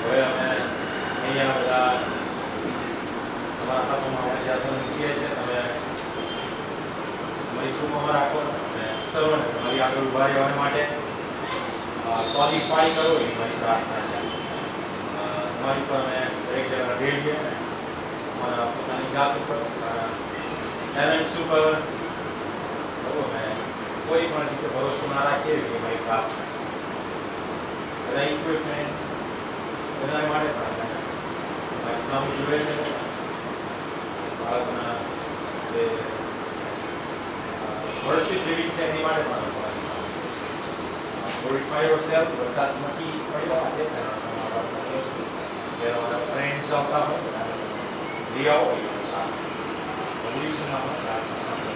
હવે અમે અહીંયા બધા તમારા ખાતામાં અમે જાતો મૂકીએ છીએ. તમે તમારી ગ્રુપમાં રાખો અને સર્વને તમારી આગળ ઉભા રહેવા માટે ક્વોલિફાય કરો એ મારી પ્રાર્થના છે. તમારી પર અમે દરેક જણા રેડીએ તમારા પોતાની જાત ઉપર ટેલેન્ટ્સ ઉપર કોઈ પણ રીતે ભરોસો ના રાખીએ એ મારી પ્રાર્થના છે. બધા ઇક્વિપમેન્ટ બધા માટે પ્રાર્થના મારી સામે જુએ છે. બાળકના જે વર્શિપ લીડિંગ છે એની માટે પણ તમારી સામે ગ્લોરીફાય યોરસેલ્ફ. વરસાદમાંથી પડ્યા આજે તમારા ફ્રેન્ડ્સ આવતા હોય લઈ આવો પોલ્યુશનમાં પ્રાર્થના સાંભળો.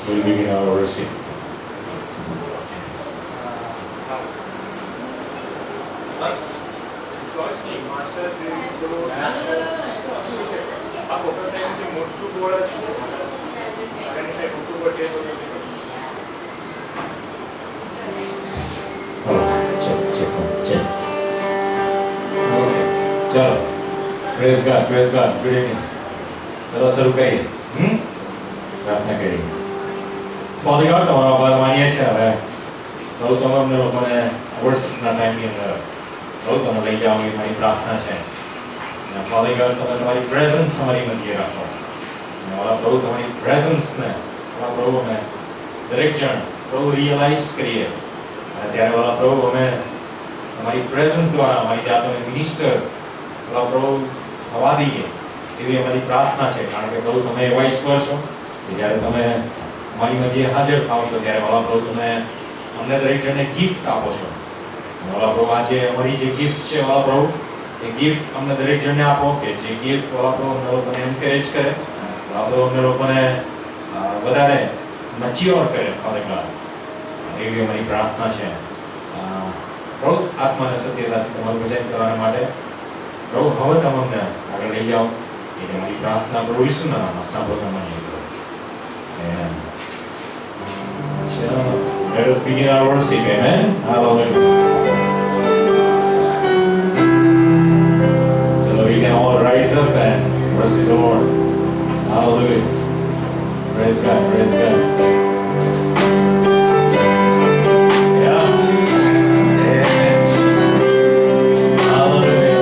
We'll begin our worship. चलो प्रेज गॉड गुड इवनिंग. चलो शुरू करिए. प्रार्थना करिए. ફાધર ગોડ તમારો આભાર માનીએ છીએ. હવે પ્રભુ તમે અમને લોકોને વર્ષના ટાઈમની અંદર પ્રભુ તમે લઈ જાઓ એ મારી પ્રાર્થના છે. અને ફાધર ગોડ તમે તમારી પ્રેઝન્સ અમારી મધ્યે રાખો. અને વાલા પ્રભુ તમારી પ્રેઝન્સને વાલા પ્રભુ અમે દરેક જણ પ્રભુ રિયલાઇઝ કરીએ. અને ત્યારે વાલા પ્રભુ અમે તમારી પ્રેઝન્સ દ્વારા અમારી જાતોને મિનિસ્ટર વાલા પ્રભુ થવા દઈએ એવી અમારી પ્રાર્થના છે. કારણ કે પ્રભુ તમે એવા ઈશ્વર છો કે જ્યારે તમે અમારી મધ્યે હાજર થાવ છો ત્યારે વાલા પ્રભુ તમે અમને દરેક જણને ગિફ્ટ આપો છો. વાલા પ્રભુ આજે અમારી જે ગિફ્ટ છે વાલા પ્રભુ એ ગિફ્ટ અમને દરેક જણને આપો કે જે ગિફ્ટ વાલા પ્રભુ અમને લોકોને એન્કરેજ કરે. વાલા પ્રભુ અમને લોકોને વધારે મચ્યોર કરે. ફાધર ગોડ એવી અમારી પ્રાર્થના છે. પ્રભુ આત્માને સત્યતાથી તમારું ભજન કરવા માટે પ્રભુ હવે તમે અમને આગળ લઈ જાઓ એ જે અમારી પ્રાર્થના પ્રભુ ઈસુના નામમાં સાંભળવા માંગીએ. Amen. Let us begin our worship. Amen. Hallelujah. So we can all rise up and worship the Lord. Hallelujah. Praise God. Praise God. Yeah. Amen. Hallelujah.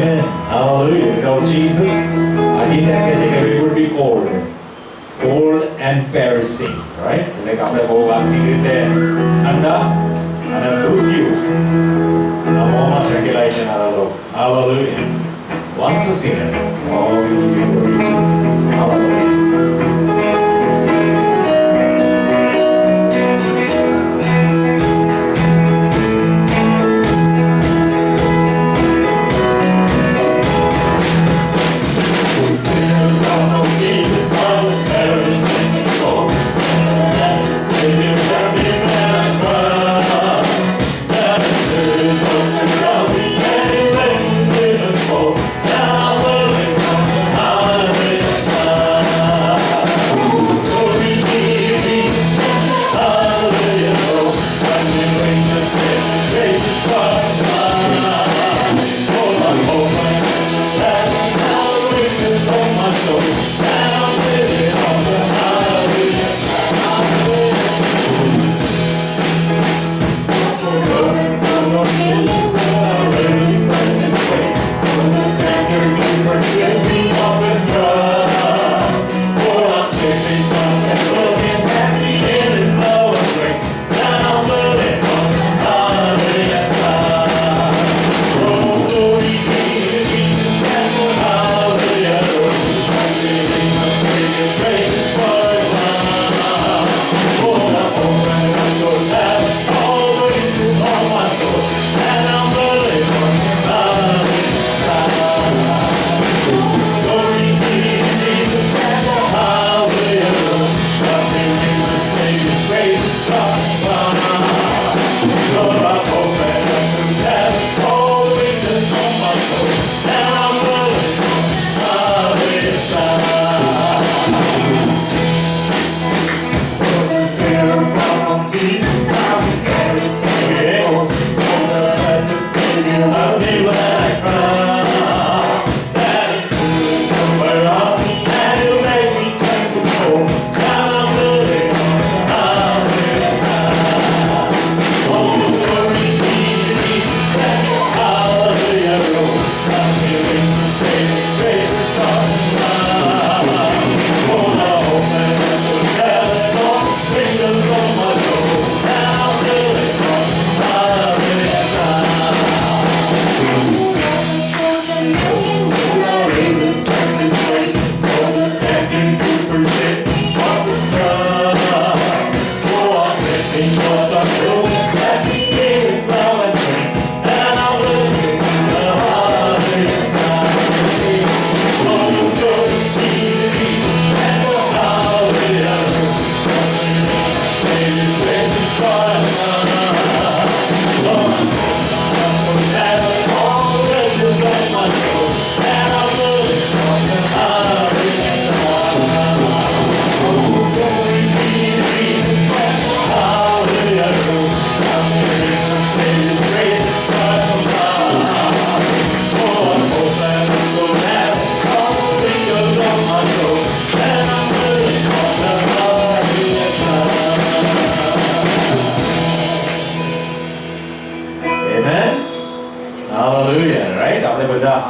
Amen. Hallelujah. Without Jesus, Aditya કહે છે કે we would be cold. Cold and perishing. Right? એટલે કે આપણે બહુ આર્થિક રીતે ઠંડા અને મૃત્યુ ના મોહમાં ધકેલાઈ જનારા લોકો. Hallelujah. Once a sinner, all we need for Jesus. Hallelujah.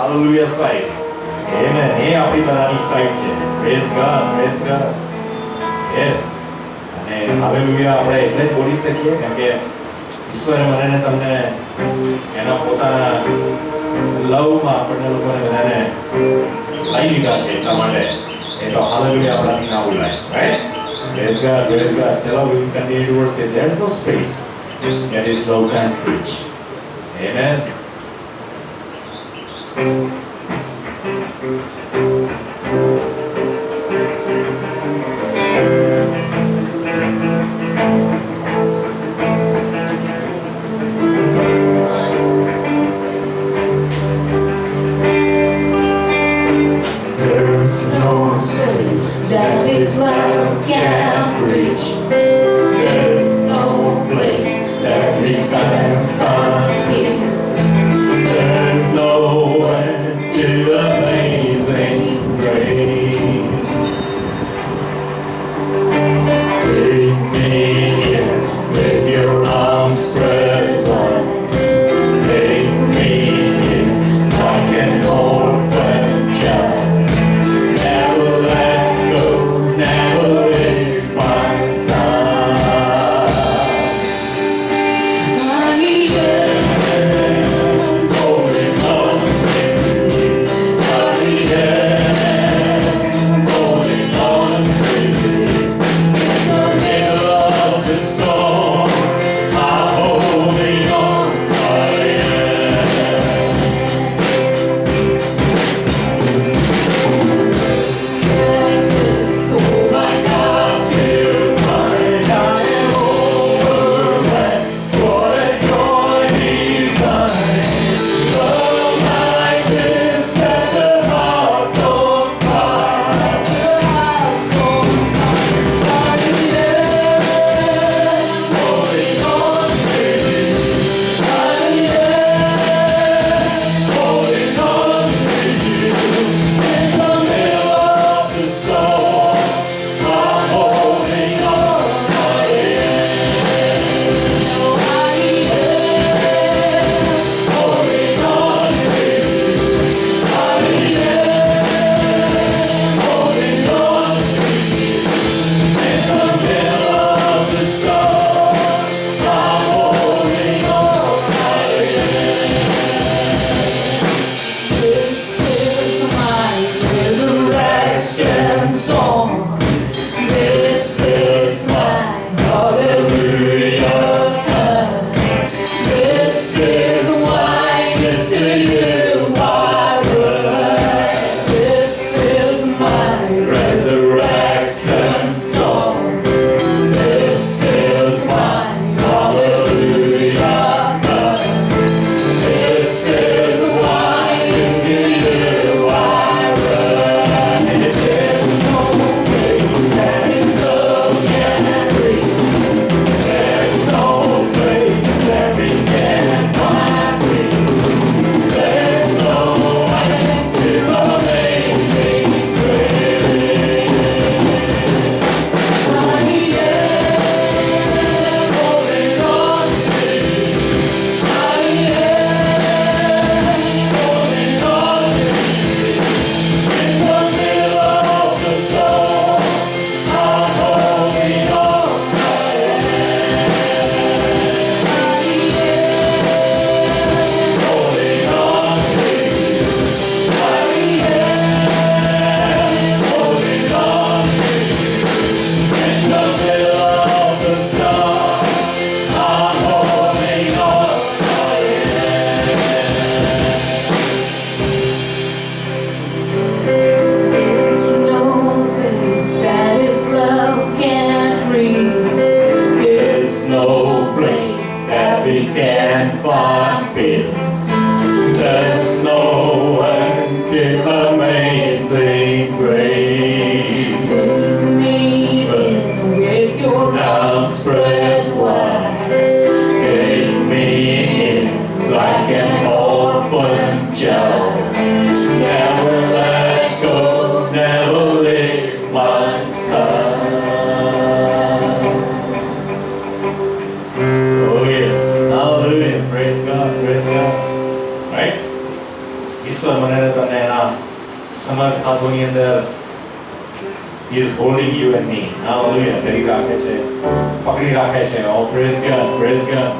Hallelujah side. Amen. એ આપણી બધાની સાઈડ છે. Praise God. Praise God. Yes. અને હાલેલુયા આપણે એટલે જ બોલી શકીએ કેમ કે ઈશ્વરે મને ને તમને એના પોતાના લવમાં આપણને લોકોને બધાને લઈ લીધા છે એટલા માટે એ તો હાલેલુયા આપણાથી ના બોલાય. Right? Praise God. Praise God. ચલો we will continue to worship. There is no space. That is love can preach. Amen. That is love can reach. There's no place that we can find peace. There's no end to amazing grace. Take me in with your arms spread wide. Take me in, I can song. This is my hallelujah hymn. This is why to you I run. This is my resurrection song. This is my hallelujah hymn. This is why to you I run. There's no faith that in love can reach. There's no faith that we can find peace. There's no end to amazing grace. I am holding on to you. I am holding on to you. In the middle of the storm, I'm holding on. I am holding on to you. I am holding on to you. In the middle of the storm, I'm holding on. There's no space that His love can't reach. There's no place that we can find peace. There's no end to amazing grace. Take me in with your arms spread wide. Take me in like an orphan child. Never let go, never leave my side. Oh yes, hallelujah, praise God, praise God. Right? ઈશ્વર મને તને આ સમર્થ હાથોની અંદર He is holding you and me. Hallelujah. ધરી રાખે છે, પકડી રાખે છે. Oh, praise God, praise God.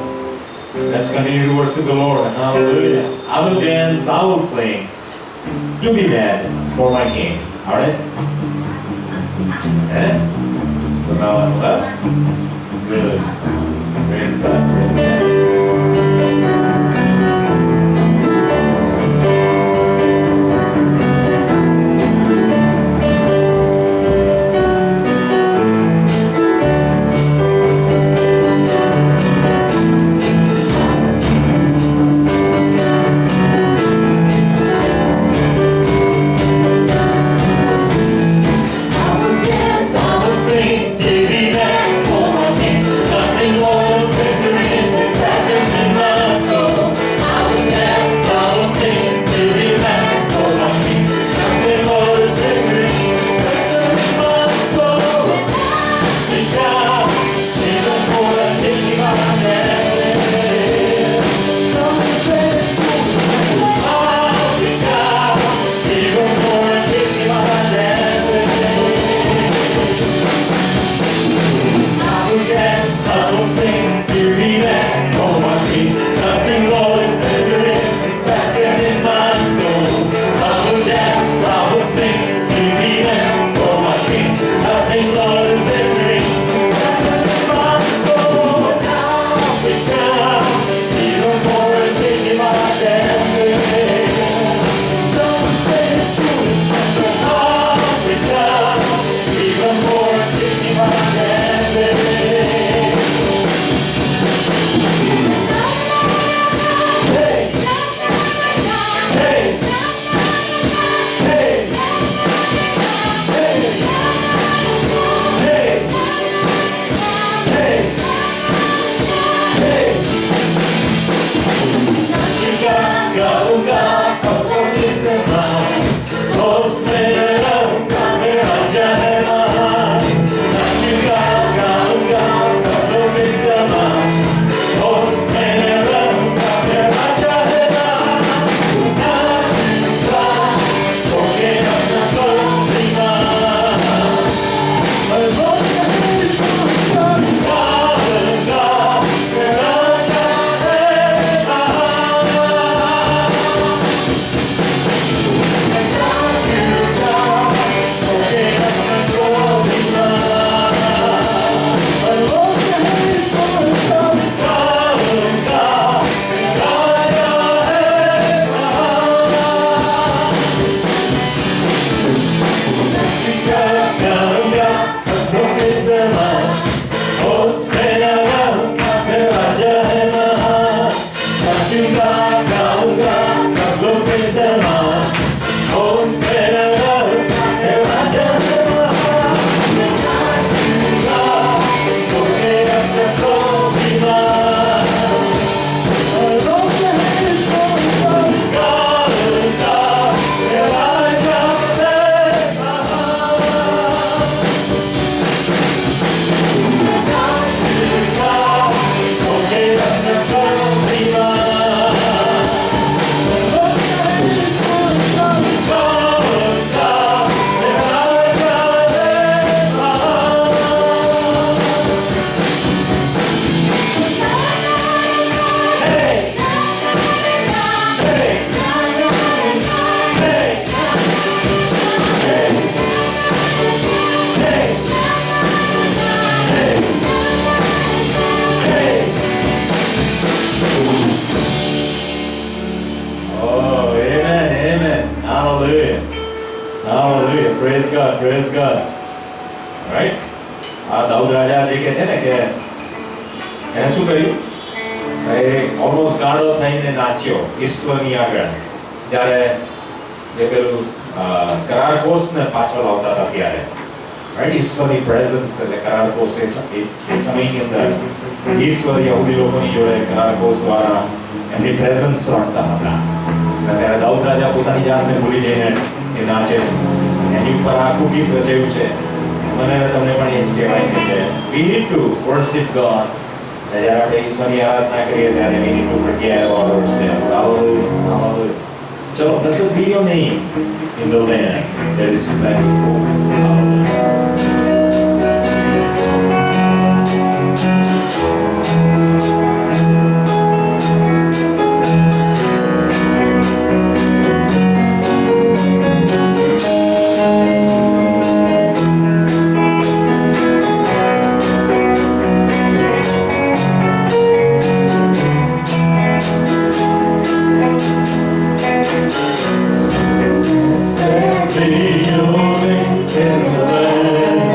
Let's continue to worship the Lord. Hallelujah. I will dance, I will sing. To be mad for my King. All right? Eh? So now on the left. Good. Praise God, praise God. I will dance, I will sing, to be mad for my King. Nothing more than victory in the Hallelujah. Hallelujah. Praise God. Praise God. Right? આ દાઉદ રાજા જે કે છે ને કે એને શું કર્યું? એ almost ગાંડો થઈને નાચ્યો ઈશ્વરની આગળ જ્યારે જે પેલું કરાર કોષને પાછળ આવતા હતા ત્યારે. રાઈટ? ઈશ્વરની પ્રેઝન્સ એટલે કરાર કોષ એ સમયની અંદર ઈશ્વર યહૂદી લોકોની જોડે કરાર કોષ દ્વારા એમની પ્રેઝન્સ રાખતા હતા. અને ત્યારે દાઉદ રાજા પોતાની જાતને ભૂલી જઈને એ નાચે છે. એની ઉપર આખું ગીત રચાયું છે. મને અને તમને પણ એ જ કહેવાય છે કે we need to worship God. જ્યારે આપણે ઈશ્વરની આરાધના કરીએ ત્યારે we need to forget about ourselves. Hallelujah. Hallelujah. ચલો, blessed be your name in the land that is plentiful. Hallelujah. Blessed be your name in the land.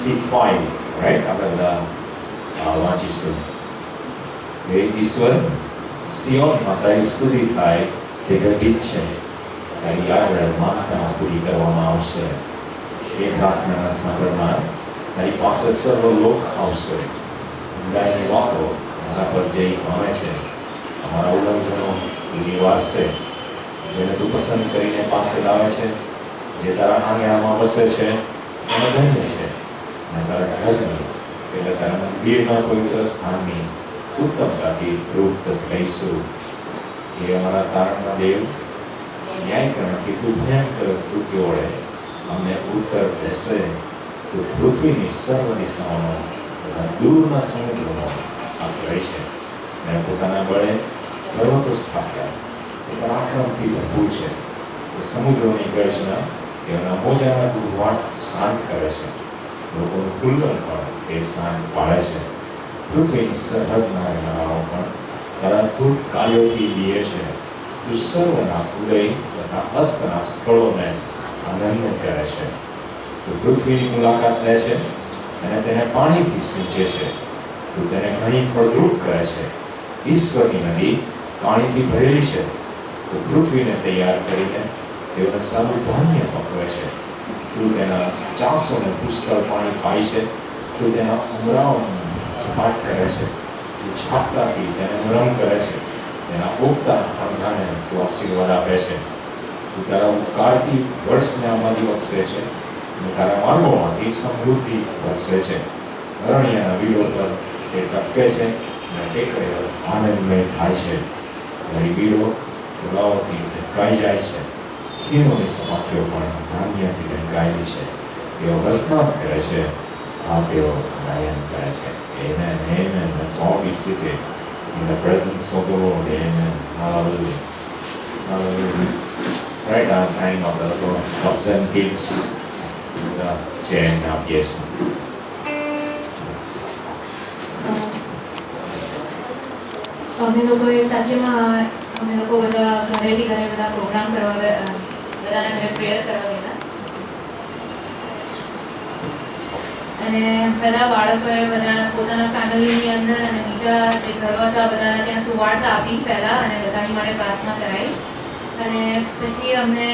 65, right? આપણે બધા વાંચીશું. હે ઈશ્વર, સિયોનમાં તારી સ્તુતિ થાય તે ઘટિત છે. તારી આગળ માનતા પૂરી કરવામાં આવશે. એ પ્રાર્થનાના સાંભળનાર તારી પાસે સર્વ લોક આવશે. ઊંડાઈની વાતો મારા પર જઈ પામે છે. અમારા ઉલ્લંઘનો નિવારશે. જેને તું પસંદ કરીને પાસે લાવે છે, જે તારા આંગણામાં વસે છે, એને ધન્ય છે. અને તારા ઘરની એટલે તારા મંદિરના પવિત્ર સ્થાનની ઉત્તમતાથી તૃપ્ત થઈશું. એ અમારા તારણના દેવ, ન્યાયકરણથી તું ભયંકર કૃત્યો વડે અમને ઉત્તર દેશે. તું પૃથ્વીની સર્વ દિશાઓનો તથા દૂરના સમુદ્રનો આશ્રય છે. અને પોતાના બળે પર્વતો સ્થાપ્યા. તે પરાક્રમથી ભરપૂર છે. તે સમુદ્રોની ગર્જના તેઓના મોજાના ગુંગવાટ શાંત કરે છે. લોકોનું કુલ્લન પણ તે શાંત પાડે છે. પૃથ્વીની સરહદના રહેનારાઓ પણ તારા અદ્ભુત કાર્યોથી લીએ છે. તું સર્વના ઉદય તથા અસ્તના સ્થળોને આનંદ કરે છે. તું પૃથ્વીની મુલાકાત લે છે અને તેને પાણીથી સિંચે છે. તું તેને ઘણી ફળદ્રુપ કરે છે. ઈશ્વરની નદી પાણીથી ભરેલી છે. તું પૃથ્વીને તૈયાર કરીને તેઓને સારું ધાન્ય પકવે છે. તું તેના ચાસોને પુષ્કળ પાણી પાય છે. તું તેના ઉમરાઓને સપાટ કરે છે. તું છાપતાથી તેને નરમ કરે છે. તેના ઉગતા પાંદડાને તું આશીર્વાદ આપે છે. તું તારા ઉપકારથી વર્ષને આમાંથી વખસે છે અને તારા માર્ગોમાંથી સમૃદ્ધિ વરસે છે. અરણ્યના વીરો પર તે ટપકે છે અને ટેકરીઓ આનંદમય થાય છે. મારી વીરો ફુલાઓથી ઢંકાઈ જાય છે. ખીણોની સપાટીઓ પણ ધાન્યથી ઢંકાયેલી છે. તેઓ વસનાટ કરે છે. આ તેઓ ગાયન કરે છે. Amen, amen. Let's all be seated in the presence of the Lord. Amen. Hallelujah. Hallelujah. Right now, time of the Lord. Ups and kicks. The chair now, yes. અમે લોકોએ સાચેમાં અમે લોકો બધા ઘરેથી ઘરે બધા પ્રોગ્રામ કરવા બધાને ઘરે પ્રેયર કરવા ગયેલા અને બધા બાળકોએ બધા પોતાના ફેમિલીની અંદર અને બીજા જે ઘરો હતા બધાને ત્યાં સુવાર્તા આપી પહેલાં અને બધાની માટે પ્રાર્થના કરાવી અને પછી અમને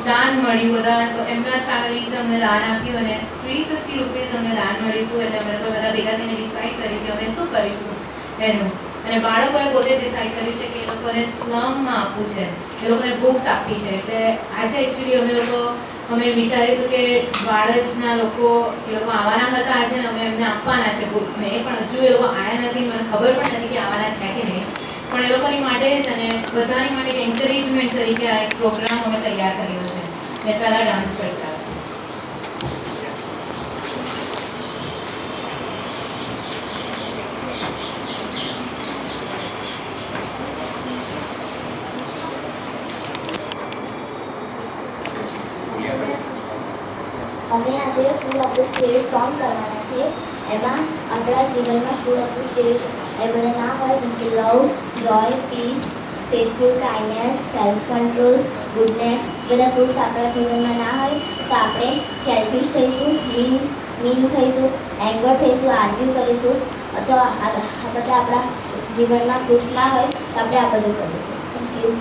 દાન મળ્યું. બધા એમના જ ફેમિલીઝ અમને દાન આપ્યું અને 350 રૂપીઝ અમને દાન મળ્યું હતું. એટલે અમે લોકો બધા ભેગા થઈને ડિસાઇડ કર્યું કે અમે શું કરીશું એનું. અને બાળકોએ પોતે ડિસાઇડ કર્યું છે કે એ લોકોને સ્લમમાં આપવું છે, એ લોકોને બુક્સ આપવી છે. એટલે આજે એકચ્યુઅલી અમે વિચાર્યું હતું કે બાળજના લોકો એ લોકો આવવાના હતા આજે ને અમે એમને આપવાના છે બુક્સને. એ પણ હજુ એ લોકો આવ્યા નથી. મને ખબર પણ નથી કે આવવાના છે કે નહીં. પણ એ લોકોની માટે જ અને બધાની માટે એન્કરેજમેન્ટ તરીકે આ એક પ્રોગ્રામ અમે તૈયાર કર્યો છે. ને પહેલાં ડાન્સ કરશે. અમે આજે full of the spirit song કરવાના છે. એમાં આપણા જીવનમાં ફૂલ ઓફ ધ સ્પિરિટ એ બધા ના હોય જેમ કે love, joy, peace, faithful, kindness, self control, goodness બધા ફ્રૂટ્સ આપણા જીવનમાં ના હોય તો આપણે સેલ્ફિશ થઈશું, મીન થઈશું, એંગર થઈશું, આર્ગ્યુ કરીશું. તો આ બધા આપણા જીવનમાં ફ્રૂટ્સ ના હોય તો આપણે આ બધું કરીશું. Thank you.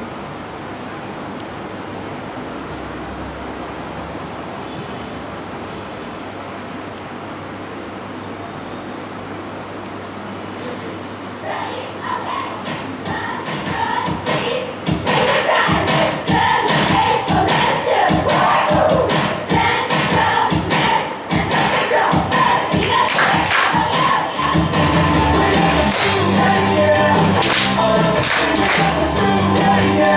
Yeah.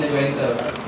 જોઈન કરો.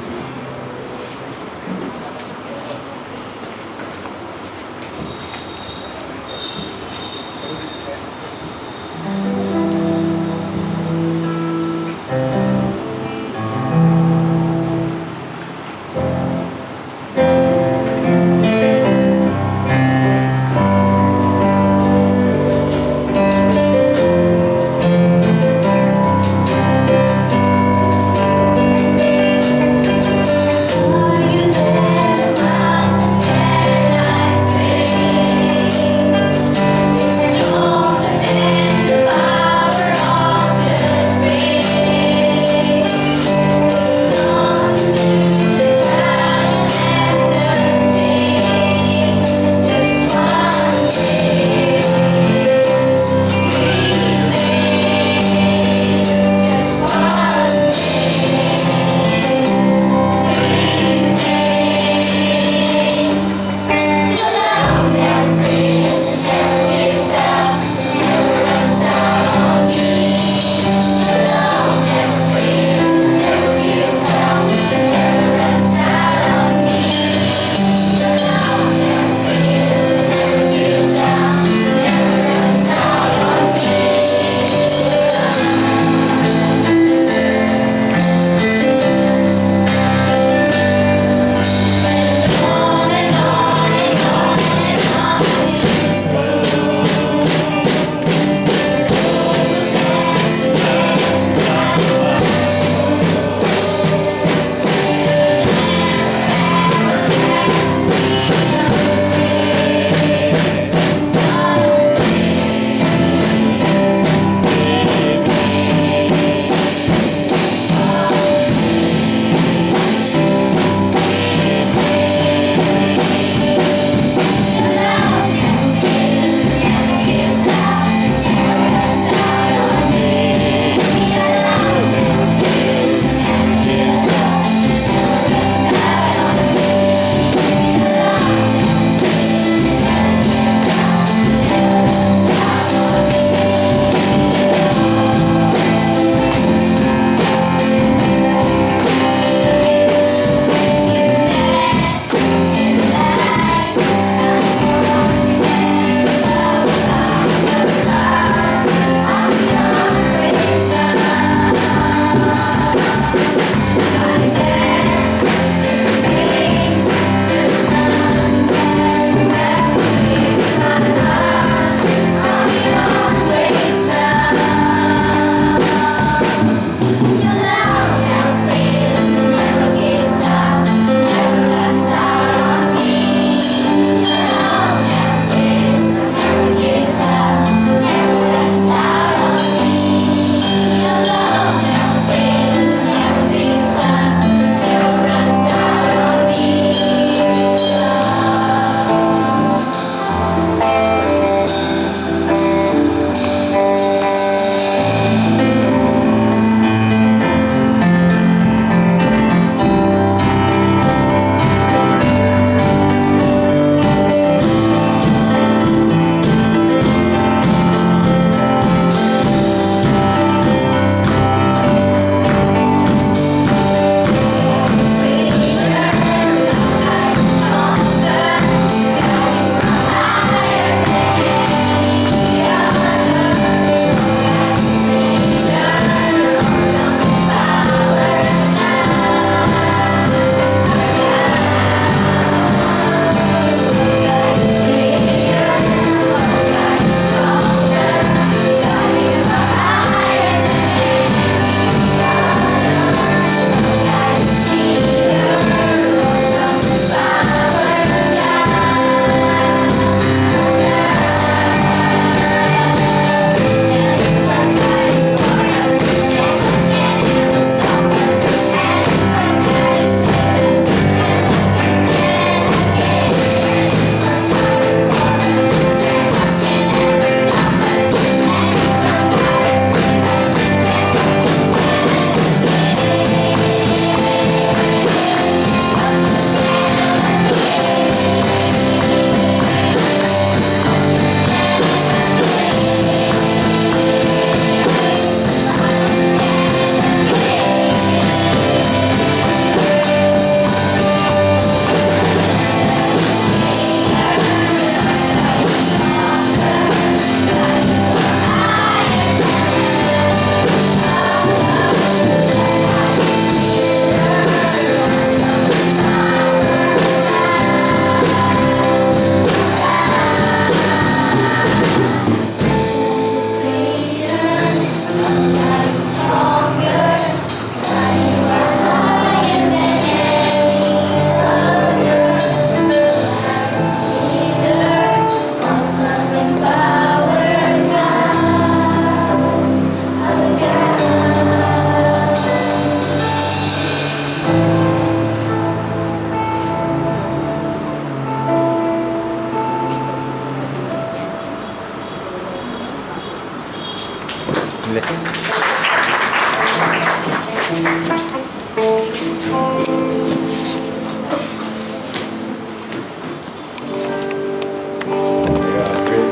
Praise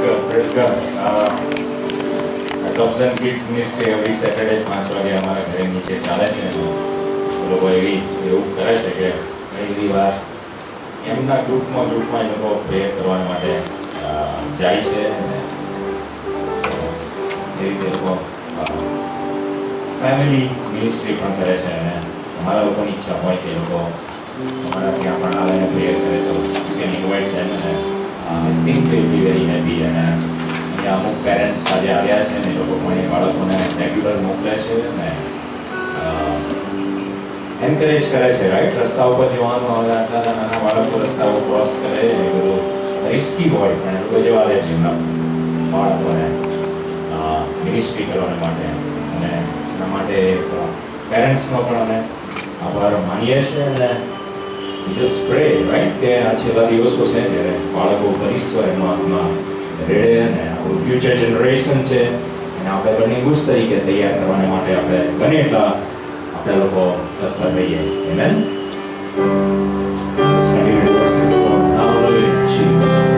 God, praise God. Adopts and Kids Ministry every Saturday 5 વાગે અમારા ઘરે નીચે ચાલે છે. એ લોકો એવું કરે છે કે ઘણી વાર એમના ગ્રુપમાં એ લોકો પ્રેયર કરવા માટે જાય છે અને એ રીતે એ લોકો ફેમિલી મિનિસ્ટ્રી પણ કરે છે અને અમારા લોકોની ઈચ્છા હોય કે એ લોકો અમારા ત્યાં પણ આવે અને પ્રેયર કરે તો યુ કેન ઇન્વાઇટ ધેમ અને I think they will be very happy અને અહીંયા અમુક પેરેન્ટ્સ આજે આવ્યા છે અને એ લોકો પણ એ બાળકોને રેગ્યુલર મોકલે છે અને એન્કરેજ કરે છે રાઈટ રસ્તા ઉપર જવાનું હવે આટલા નાના બાળકો રસ્તા ઉપર ક્રોસ કરે એ બધું રિસ્કી હોય પણ એ લોકો જવા દે છે એમના બાળકોને મિનિસ્ટ્રી કરવા માટે અને એના માટે પેરેન્ટ્સનો પણ અમે આભાર માનીએ છીએ અને જસ્ટ પ્રે રાઈટ કે આ છેલ્લા દિવસો છે જ્યારે બાળકો ઈશ્વરના હાથમાં રેડે અને આપણું ફ્યુચર જનરેશન છે અને આપણે બંને ગુસ્સ તરીકે તૈયાર કરવા માટે આપણે બને એટલા આપણે લોકો તત્પર રહીએ amen. Hallelujah, Jesus. Amen, Jesus.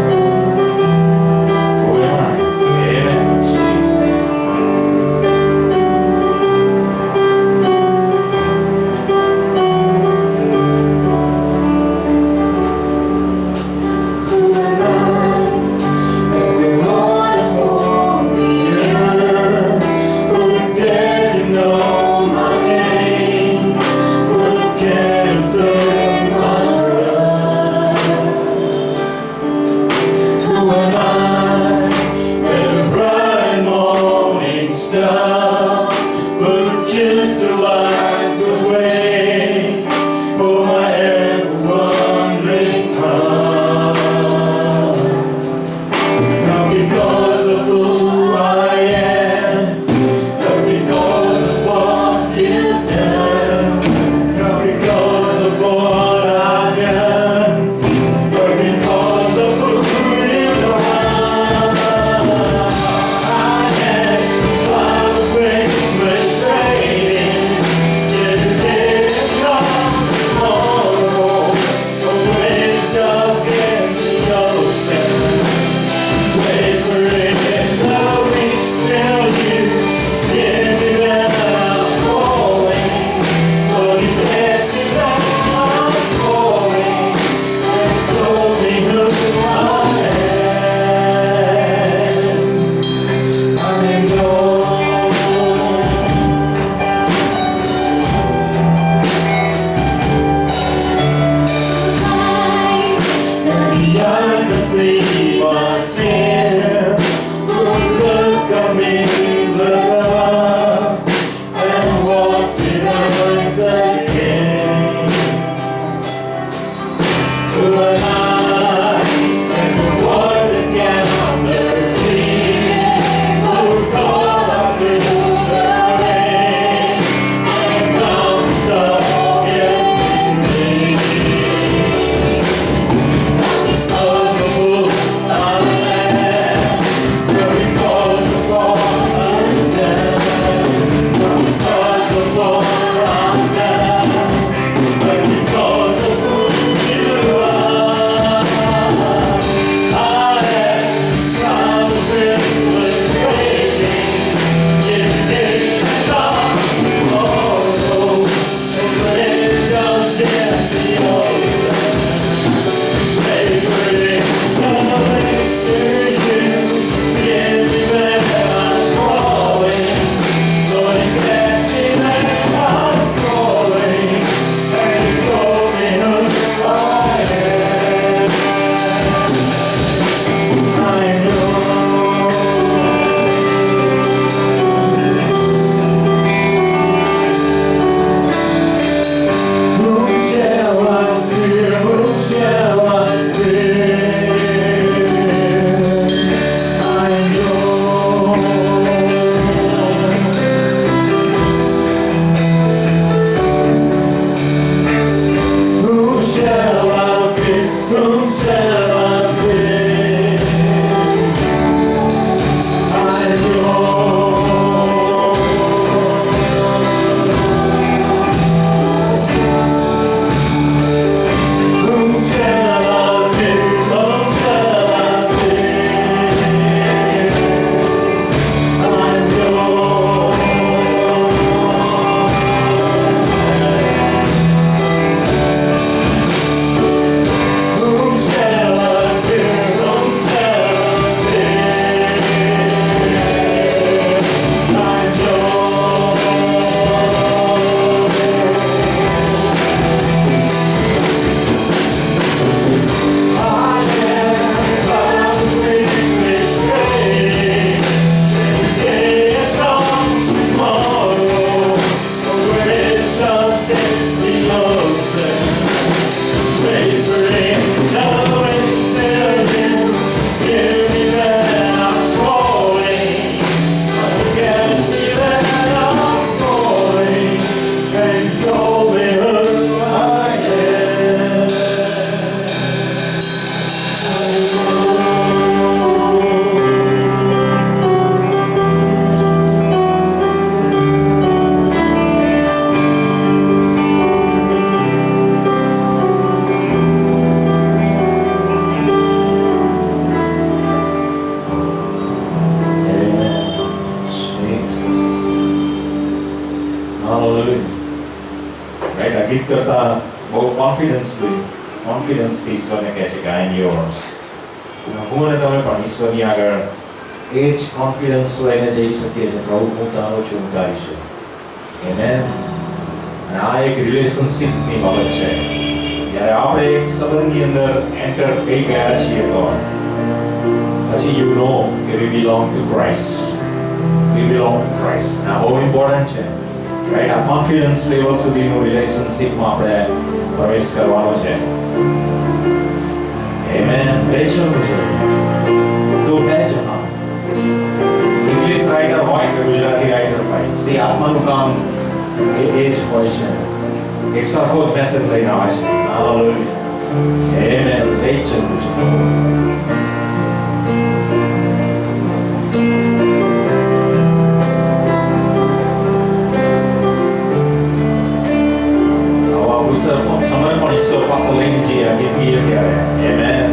Hallelujah. Right? આ ગીત કરતા બહુ કોન્ફિડન્સથી ઈશ્વરને કહે છે કે આઈ એમ યોર્સ. હું અને તમે પણ ઈશ્વરની આગળ એ જ કોન્ફિડન્સ લઈને જઈ શકીએ છીએ, પ્રભુ હું તારો છું, હું તારી છું. Amen. અને આ એક રિલેશનશિપની બાબત છે. જ્યારે આપણે એક સંબંધની અંદર એન્ટર થઈ ગયા છીએ ગોડ, પછી યુ નો કે we belong to Christ. We belong to Christ. આ બહુ ઇમ્પોર્ટન્ટ છે. રાઈટ? આ કોન્ફિડન્સ લેવલ સુધીનું રિલેશનશિપમાં આપણે પ્રવેશ કરવાનો છે. Amen. બેચો મુજે તો બેચ હા. ઇંગ્લિશ રાઇટર હોય કે ગુજરાતી રાઇટર હોય, સી આત્માનું કામ એ જ હોય છે. એક સરખો જ મેસેજ લઈને આવે છે. Hallelujah. Amen. બેચો મુજે. સમર્પણ ઈશ્વર પાસે લઈને જઈએ આ ગીત ગીએ ત્યારે. Amen.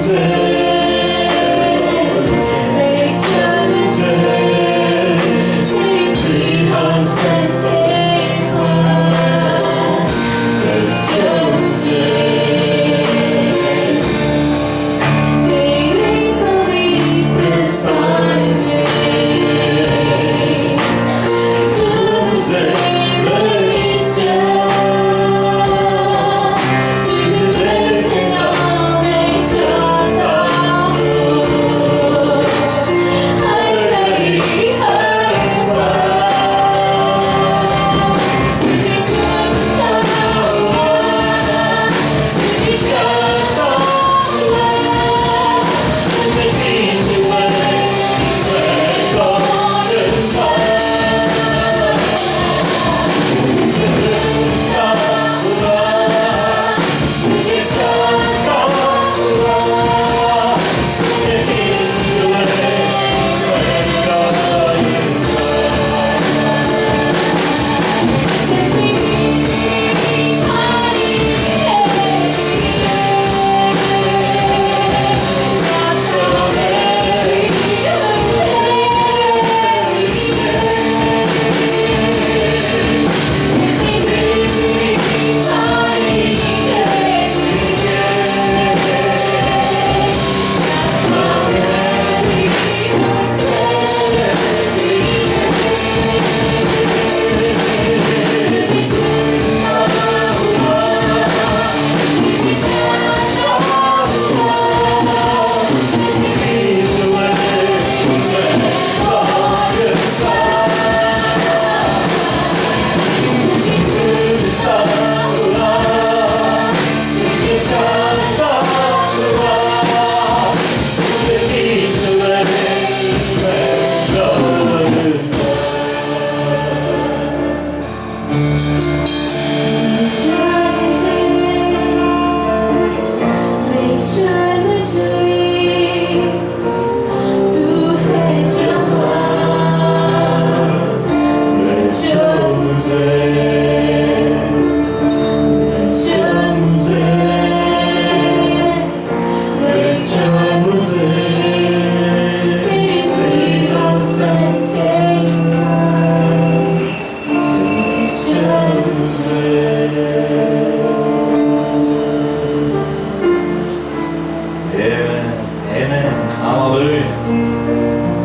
Say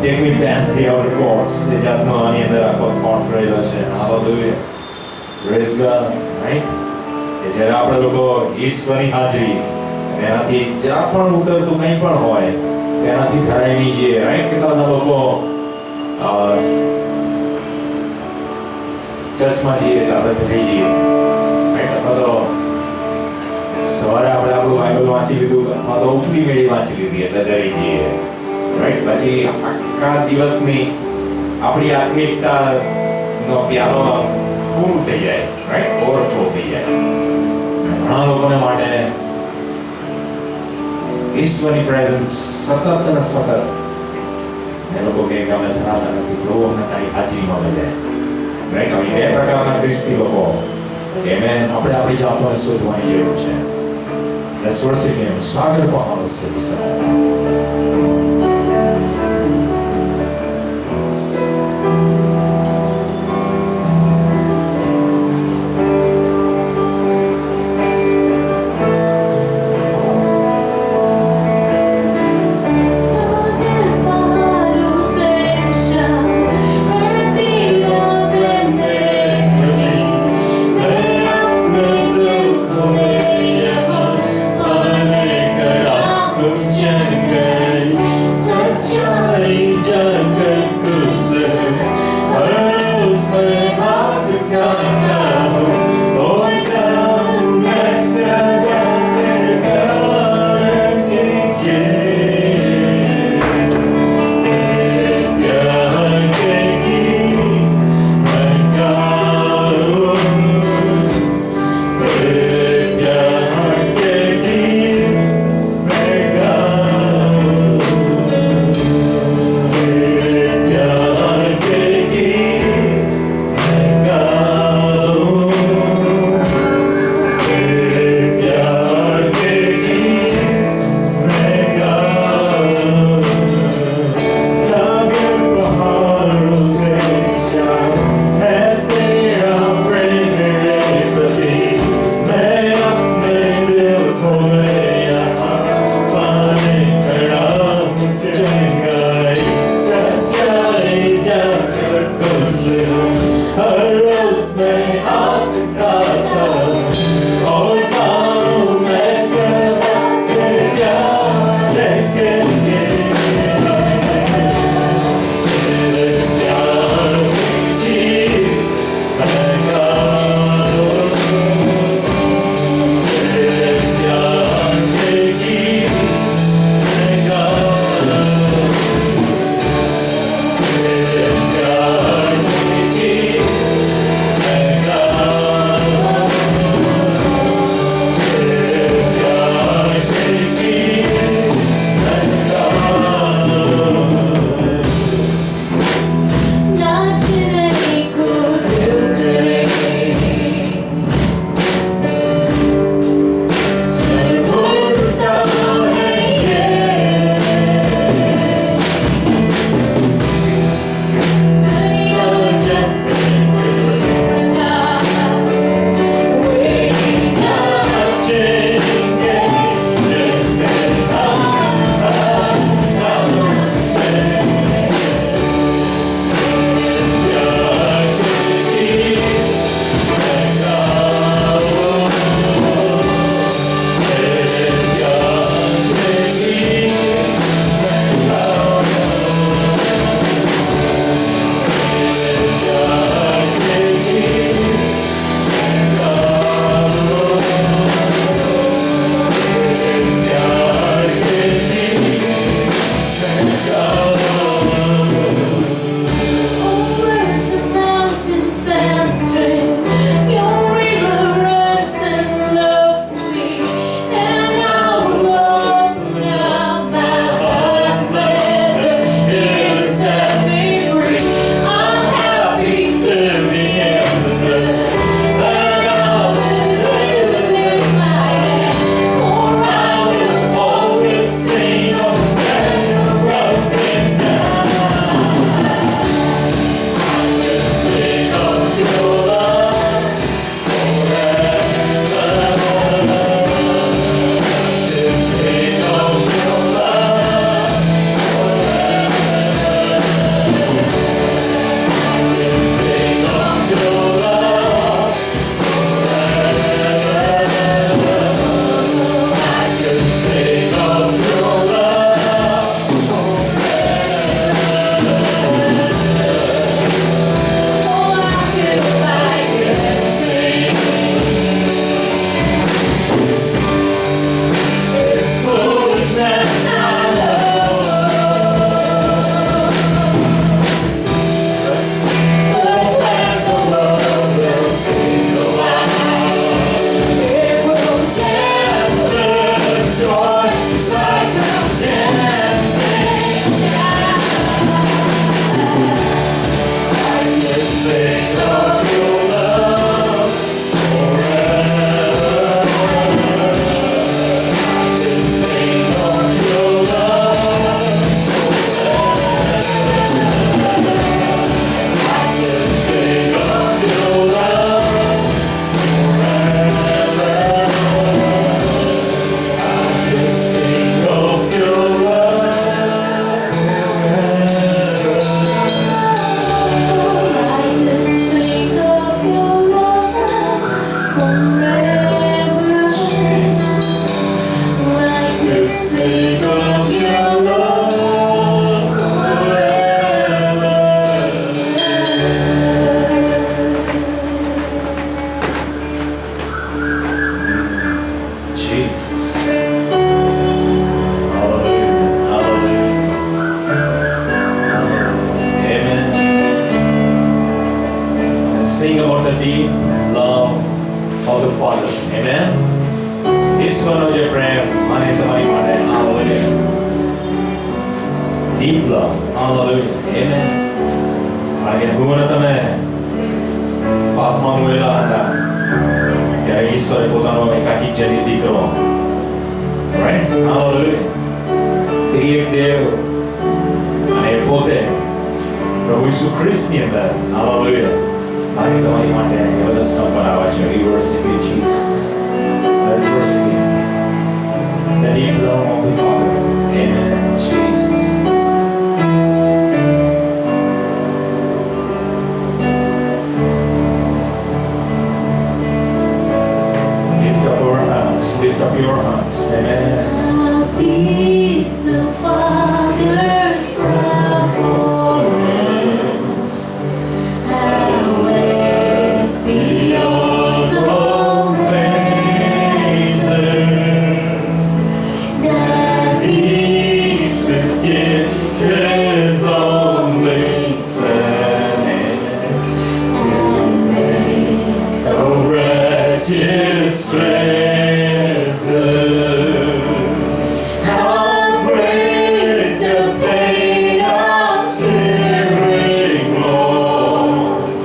Take me past the outer courts. એ જાતનો આની અંદર આખો thought રહેલો છે. Hallelujah. Praise God. Right? કે જ્યારે આપણે લોકો ઈશ્વરની હાજરી અને એનાથી જરા પણ ઉતરતું કંઈ પણ હોય તેનાથી ધરાઈ નહીં જઈએ. રાઈટ? કેટલા બધા લોકો ચર્ચમાં જઈએ એટલે આપણે ધરાઈ જઈએ. રાઈટ? અથવા તો સવારે આપણે આપણું બાઇબલ વાંચી લીધું અથવા તો ઉપલી મેળી વાંચી લીધી એટલે ધરાઈ જઈએ. રાઈટ? પછી આખા દિવસની આપણી આત્મિકતાનો પ્યાલો ફૂલ થઈ જાય. રાઈટ? ઓવરફ્લો થઈ જાય. ઘણા લોકોને માટે ઈશ્વરની પ્રેઝન્સ સતત અને સતત એ લોકો કે અમે ધરાવતા નથી, પ્રભુ અમને તારી હાજરીમાં લઈ જાય. રાઈટ? હવે બે પ્રકારના ખ્રિસ્તી લોકો એમે આપણે આપણી જાતને શોધવાની જરૂર છે. Let's worship him. સાગર પહાડો છે વિશાળ. Jai deep love. Hallelujah. Amen. કારણ કે હું અને તમે પાપમાં મુએલા હતા ત્યારે ઈશ્વરે પોતાનો એકાકી જની દીકરો, right? Hallelujah. ત્રિએક દેવ અને પોતે પ્રભુ ઈસુ ખ્રિસ્તની અંદર, hallelujah, મારી તમારી માટે વ્યવસ્થા પર આવે છે. We worship you, Jesus. Let's worship you. The deep love of the Father. Amen. Jesus. Lift up your hands. Lift up your hands. Amen. How deep the Father's love for us, how waves beyond all Amazing. that Decent gift is only Son, and make a wretched stranger. How great the pain of tearing loss.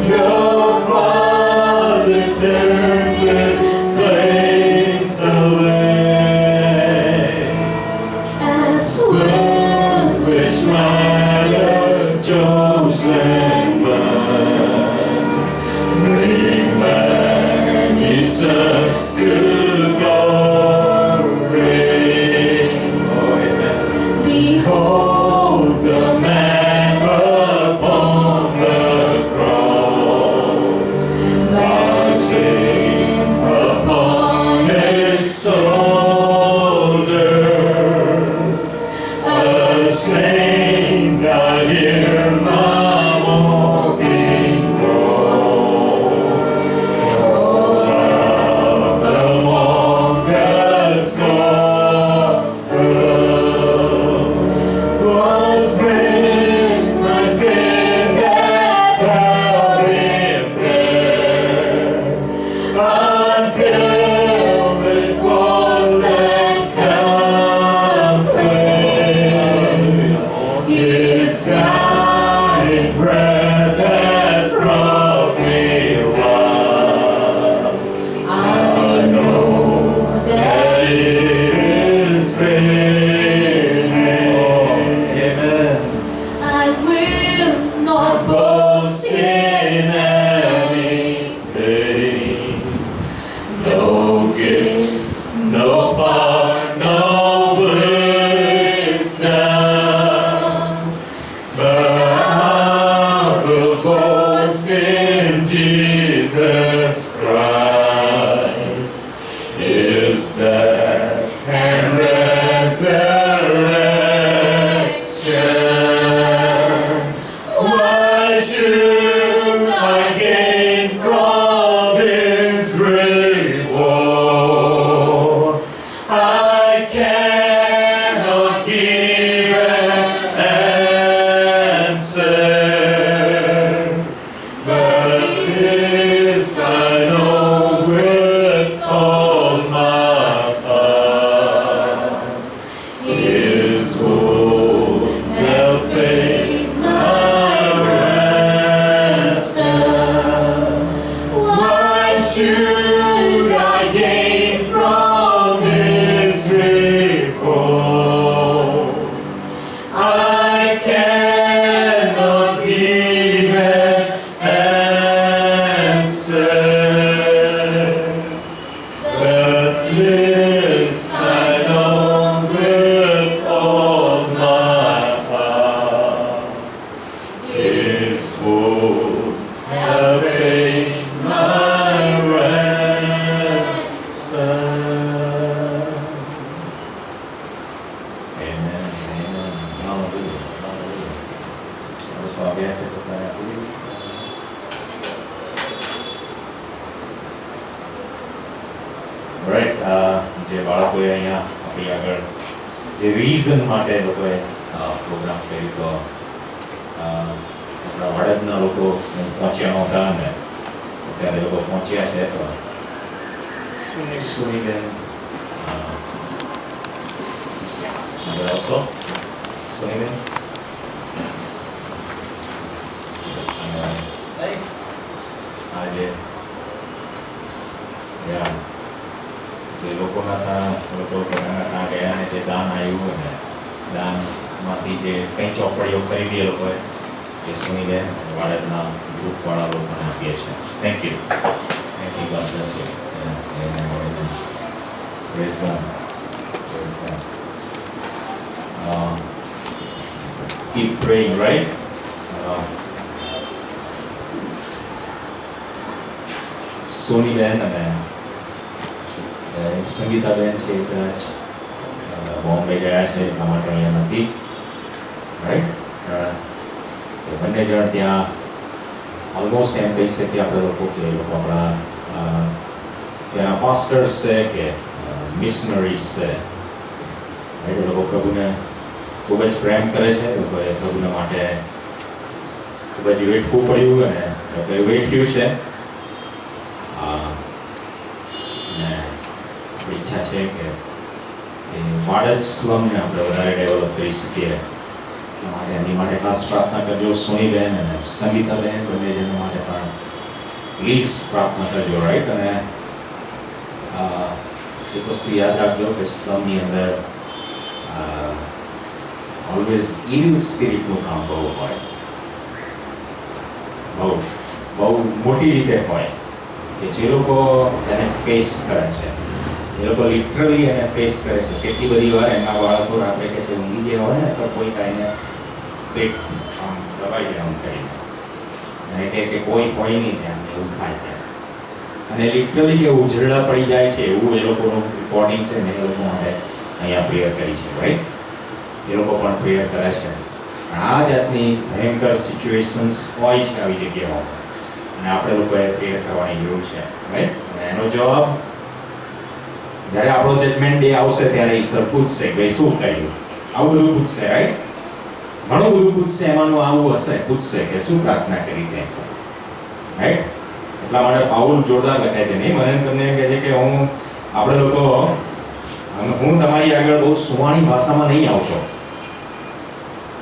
The Father turns his face away. as one Which might have chosen one, bring back his Son to glory. Oh, amen. behold Behold the man upon the cross, our sin upon his shoulders. A saint I hear my walking voice. Of the longest scoffers was bring my sin that held him there until it was accomplished. His dying breath has brought me life. I know that it is finished. Amen. I will not Boast in anything. No gifts, no power, no wisdom, but I will boast in Jesus Christ, His death and resurrection. Why should I gain from His reward? I cannot give an answer, but this I know with all my heart. His wounds have paid my ransom. Why should I gain from His reward? I cannot give an answer, but this I know with all my heart. His wounds have paid my ransom. Amen. Amen. Hallelujah. Hallelujah. Vamos para a bênção que está aqui. Right, જે બાળકોએ અહીંયા આપણી આગળ જે reason માટે લોકોએ programme કર્યો તો આપણા વડદના લોકો પહોંચ્યા નહોતા ને અત્યારે લોકો પહોંચ્યા છે તો સુની બેન also સોનીબેન આજે જે લોકોના લોકો ત્યાં ગયા ને જે દાન આવ્યું ને દાનમાંથી જે કંઈ ચોપડીઓ ખરીદી એ લોકોએ એ સુનીને વાડદના ગ્રુપવાળા લોકોને આપીએ છીએ. Thank you God bless you. Amen. Praise God. Praise God. Keep praying, right? સોનીબેન અને સંગીતાબેન છે કદાચ બોમ્બે ગયા છે એટલા માટે અહીંયા નથી, રાઈટ? એ બંને જણ ત્યાં ઓલમોસ્ટ એમ કહી શકીએ આપણે લોકો કે એ લોકો આપણા ત્યાંના પાસ્ટર્સ છે કે મિશનરીઝ છે. એ લોકો પ્રભુને ખૂબ જ પ્રેમ કરે છે. એ લોકોએ પ્રભુને માટે ખૂબ જ વેઠવું પડ્યું અને લોકોએ વેઠ્યું છે. ઈચ્છા છે કે એ વાડજ સ્લમને આપણે વધારે ડેવલપ કરી શકીએ. એની માટે ખાસ પ્રાર્થના કરજો. સોનીબેન અને સંગીતાબેન બંને જણા માટે પણ પ્લીઝ પ્રાર્થના કરજો, રાઈટ? અને એક વસ્તુ યાદ રાખજો કે સ્લમની અંદર ઓલવેઝ ઇવિલ સ્પિરિટનું કામ બહુ હોય, બહુ મોટી રીતે હોય કે જે લોકો એને ફેસ કરે છે એ લોકો લિટરલી એને ફેસ કરે છે. કેટલી બધી વાર એમના બાળકો રાત્રે કે છે ઊંઘી ગયા હોય ને તો કોઈ કાંઈને પેટ આમ દબાઈ જાય આમ કરીને અને કે કોઈ હોય નહીં ત્યાં એવું થાય ત્યાં અને લિટરલી કે ઉજળા પડી જાય છે એવું એ લોકોનું રિપોર્ટિંગ છે ને. એ લોકો માટે અહીંયા પ્રેયર કરી છે, રાઈટ? એ લોકો પણ પ્રેયર કરે છે. આ જાતની ભયંકર સિચ્યુએશન્સ હોય છે આવી જગ્યાઓ અને આપણે લોકોએ પ્રેયર કરવાની જરૂર છે, રાઈટ? અને એનો જવાબ જ્યારે આપણો જજમેન્ટ ડે આવશે ત્યારે ઈશ્વર પૂછશે કે શું કર્યું, આવું બધું પૂછશે, રાઈટ? ઘણું બધું પૂછશે. એમાંનું આવું હશે, પૂછશે કે શું પ્રાર્થના કરી તે, રાઈટ? એટલા માટે પાઉલ જોરદાર લખે છે. નહીં, મને તમને એમ કહે છે કે આપણે લોકો હું તમારી આગળ બહુ સુવાણી ભાષામાં નહીં આવતો,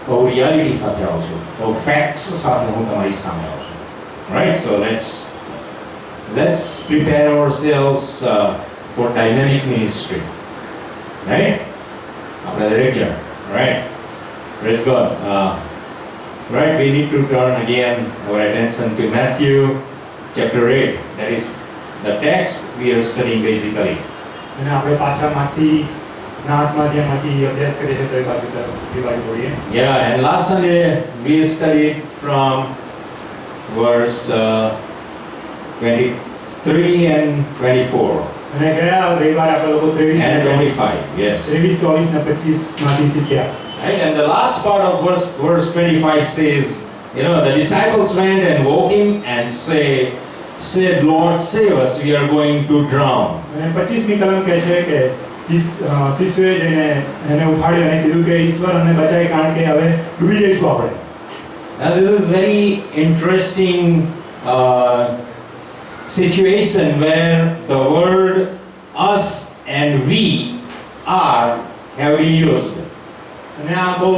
બહુ રિયાલિટી સાથે આવું છું, બહુ ફેક્ટ્સ સાથે હું તમારી સામે આવું છું, right? So let's prepare ourselves for dynamic ministry, right? આપણે દરેક જણ, right? Praise God. Right, we need to turn again our attention to Matthew chapter 8. That is the text we are studying basically. અને આપણે પાછા નાથમાંથી અભ્યાસ કરીએ છીએ તો એ બાજુ જોઈએ. Yeah, and last Sunday we studied from verse 23 and 24. અને ગયા રવિવારે આપણે લોકો 23 and 25, yes. 23, 24 ને 25 માંથી શીખ્યા. Right, and the last part of verse 25 says, the disciples went and woke him and said, Lord, save us, we are going to drown. અને 25મી કલમ કહે છે કે શિષ્યોએ જઈને એને ઉઠાડ્યો અને કીધું કે ઈશ્વર અમને બચાય કારણ કે હવે ડૂબી જઈશું આપણે. Now this is very interesting situation where the word us and we are have been used. અને આ બહુ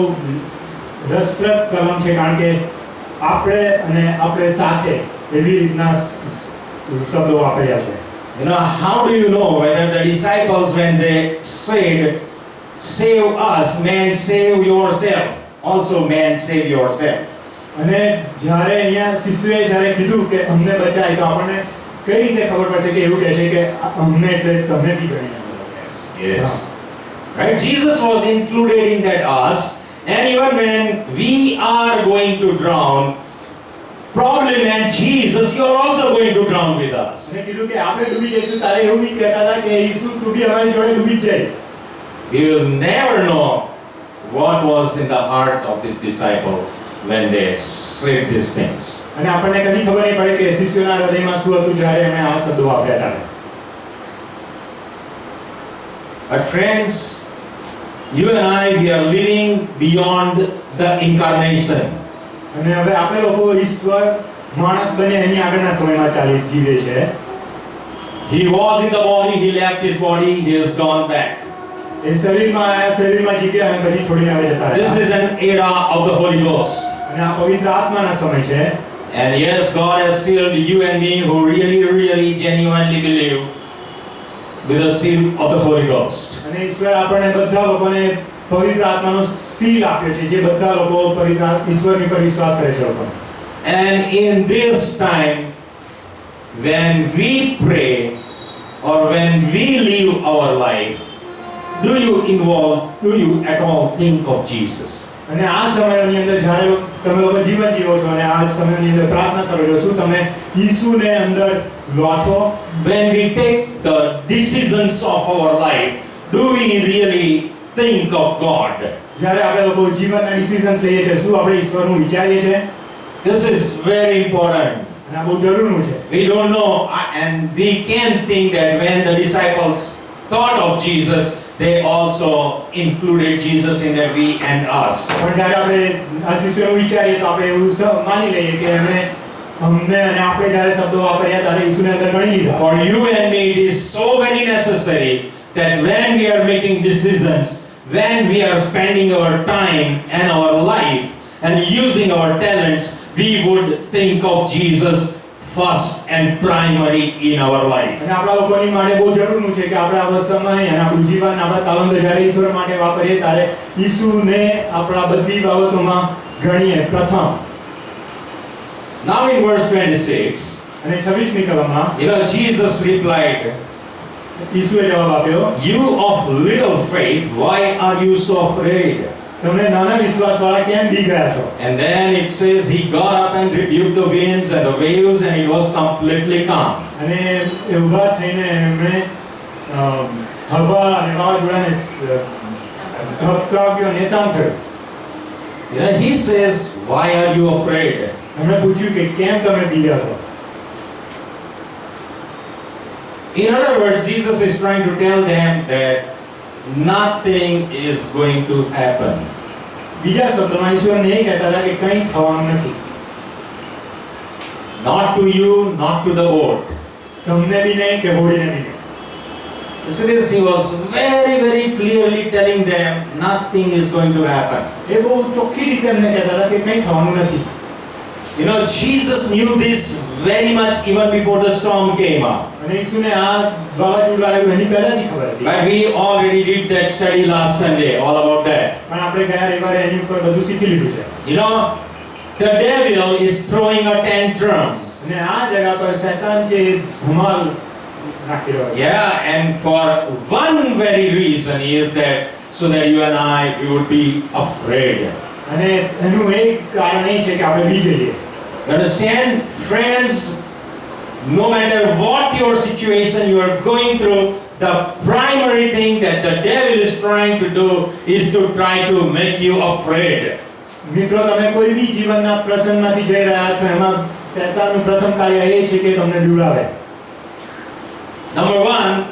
રસપ્રદ કલમ છે કારણ કે આપણે અને આપણે સાથે એવી રીતના શબ્દો વાપર્યા છે. How do you know whether the disciples when they said save us meant save yourself, also meant save yourself? અને જ્યારે અહીંયા શિષ્યોએ જ્યારે કીધું કે અમને બચાય તો આપણને કઈ રીતે ખબર પડશે કે એવું કહે છે કે અમને છે તમે બી ગણી નાખો. Yes. Right? Jesus was included in that us, and even when we are going to drown, probably meant Jesus, you are also going to drown with us. અને કીધું કે આપણે ડૂબી જઈશું ત્યારે એવું બી કહેતા હતા કે ઈસુ તું બી અમારી જોડે ડૂબી જઈશ. We will never know what was in the heart of these disciples when they said these things. અને આપણને કદી ખબર નહીં પડે કે શિષ્યોના હૃદયમાં શું હતું જ્યારે એમણે આ શબ્દો વાપર્યા હતા. But friends, you and I, we are living beyond the incarnation. અને હવે આપણે લોકો ઈશ્વર માણસ બને એની આગળના સમયમાં જીવે છે. He was in the body, he left his body, he has gone back. એ એ શરીરમાં જીવ્યા અને પછી છોડીને હવે જતા This રહ્યા. is an era of the Holy Ghost. અને આ પવિત્ર આત્માના સમય છે. And yes, God has sealed you and me who really genuinely believe with the seal of the Holy Ghost. અને ઈશ્વર આપણને બધા લોકોને પવિત્ર આત્માનો સીલ આપ્યો છે, જે બધા લોકો પવિત્ર ઈશ્વરની પર વિશ્વાસ કરે છે લોકો. And in this time, when we pray or when we live our life, do you at all think of Jesus? અને આ સમયની અંદર જ્યારે તમે લોકો જીવન જીવો છો અને આ સમયની અંદર પ્રાર્થના કરો છો, શું તમે ઈસુને અંદર લો છો? When we take the decisions of our life, do we really think of God? જ્યારે આપણે લોકો જીવનના ડિસિઝન્સ લઈએ છીએ, શું આપણે ઈશ્વરનું વિચારીએ છીએ? This is very important. અને આ બહુ જરૂરનું છે. We don't know, and we can think that when the disciples thought of Jesus, they also included Jesus in that we and us. પણ જ્યારે આપણે આ શિષ્યોનું વિચારીએ તો આપણે એવું માની લઈએ કે એમણે અમને અને આપણે જ્યારે શબ્દો વાપર્યા ત્યારે ઈસુને અંદર ગણી લીધા. For you and me, it is so very necessary that when we are making decisions, when we are spending our time and our life and using our talents, we would think of Jesus first and primary in our life. અને આપણા લોકોની માટે બહુ જરૂરનું છે કે આપણે આપણો સમય અને આપણું જીવન, આપણા તાલંતો જ્યારે ઈશ્વર માટે વાપરીએ ત્યારે ઈસુને આપણા બધી બાબતોમાં ગણીએ પ્રથમ. Now in verse 26, અને 26મી કલમમાં Jesus replied, ઈસુએ જવાબ આપ્યો, "You of little faith, why are you so afraid?" તમે નાના વિશ્વાસવાળા કેમ બી ગયા છો? And then it says he got up and rebuked the winds and the waves, and it was completely calm. અને એ ઊભા થઈને એમણે હવા અને વાવાઝોડાને ધબકાવ્યો અને શાંત થયું. He says, "Why are you afraid?" એમણે પૂછ્યું કે કેમ તમે બીજા છો? In other words, Jesus is trying to tell them that nothing is going to happen. બીજા શબ્દોમાં ઈશ્વરને એ કહેતા હતા કે કંઈ થવાનું નથી. Not to you, not to the boat. તમને બી નહીં કે હોડીને બી નહીં. You see this, he was very clearly telling them nothing is going to happen. એ બહુ ચોખ્ખી રીતે એમને કહેતા હતા કે કંઈ થવાનું નથી. Jesus knew this very much even before the storm came up. અને ઈસુને આ વાવાઝોડું આવ્યું એની પહેલાથી ખબર હતી. But we already did that study last Sunday, all about that. પણ આપણે ગયા રવિવારે એની ઉપર બધું શીખી લીધું છે. The devil is throwing a tantrum. અને આ જગા પર શૈતાન છે એ ધમાલ નાખી રહ્યો છે. Yeah, and for one very reason is that so that you and I we would be afraid. અને એનું એક કારણ એ છે કે આપણે બી જઈએ. You understand, friends? No matter what your situation you are going through, the primary thing that the devil is trying to do is to try to make you afraid. મિત્રો, તમે કોઈ બી જીવનના પ્રસંગમાંથી જઈ રહ્યા છો, એમાં શૈતાનનું પ્રથમ કાર્ય એ છે કે તમને ડરાવે. Number one,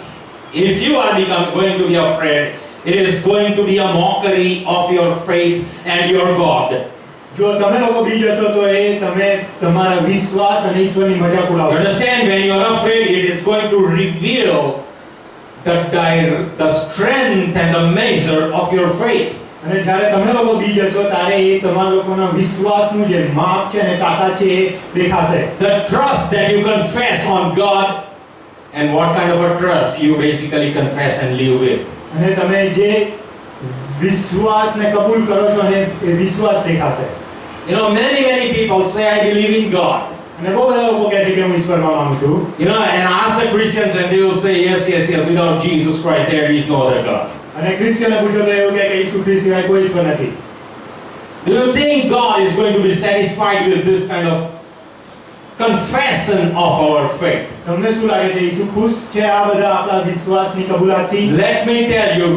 if you are going to be afraid, it is going to be a mockery of your faith and your God. જો તમે લોકો બી જશો તો એ તમે તમારા વિશ્વાસ અને ઈશ્વરની મજાક You ઉડાવશો. understand, when you are afraid, it is going to reveal the strength and the measure of your faith. અને જ્યારે તમે લોકો બી જશો ત્યારે એ તમારા લોકોના વિશ્વાસનું જે માપ છે અને તાકાત છે એ દેખાશે. The trust that you confess on God, and what kind of a trust you basically confess and live with. અને તમે જે વિશ્વાસને કબૂલ કરો છો અને એ વિશ્વાસ દેખાશે. Many people say, "I believe in God." અને બહુ બધા લોકો કહે છે કે હું ઈશ્વરમાં માનું છું. And ask the Christians and they will say, yes, without Jesus Christ there is no other God. અને ક્રિશ્ચિયનને પૂછો તો એવું કહે કે ઈસુ ખ્રિસ્ત સિવાય કોઈ ઈશ્વર નથી. Do you think God is going to be satisfied with this kind of confession of our faith? તમને શું લાગે છે ઈસુ ખુશ છે આ બધા આપણા વિશ્વાસની કબૂલાતથી? Let me tell you,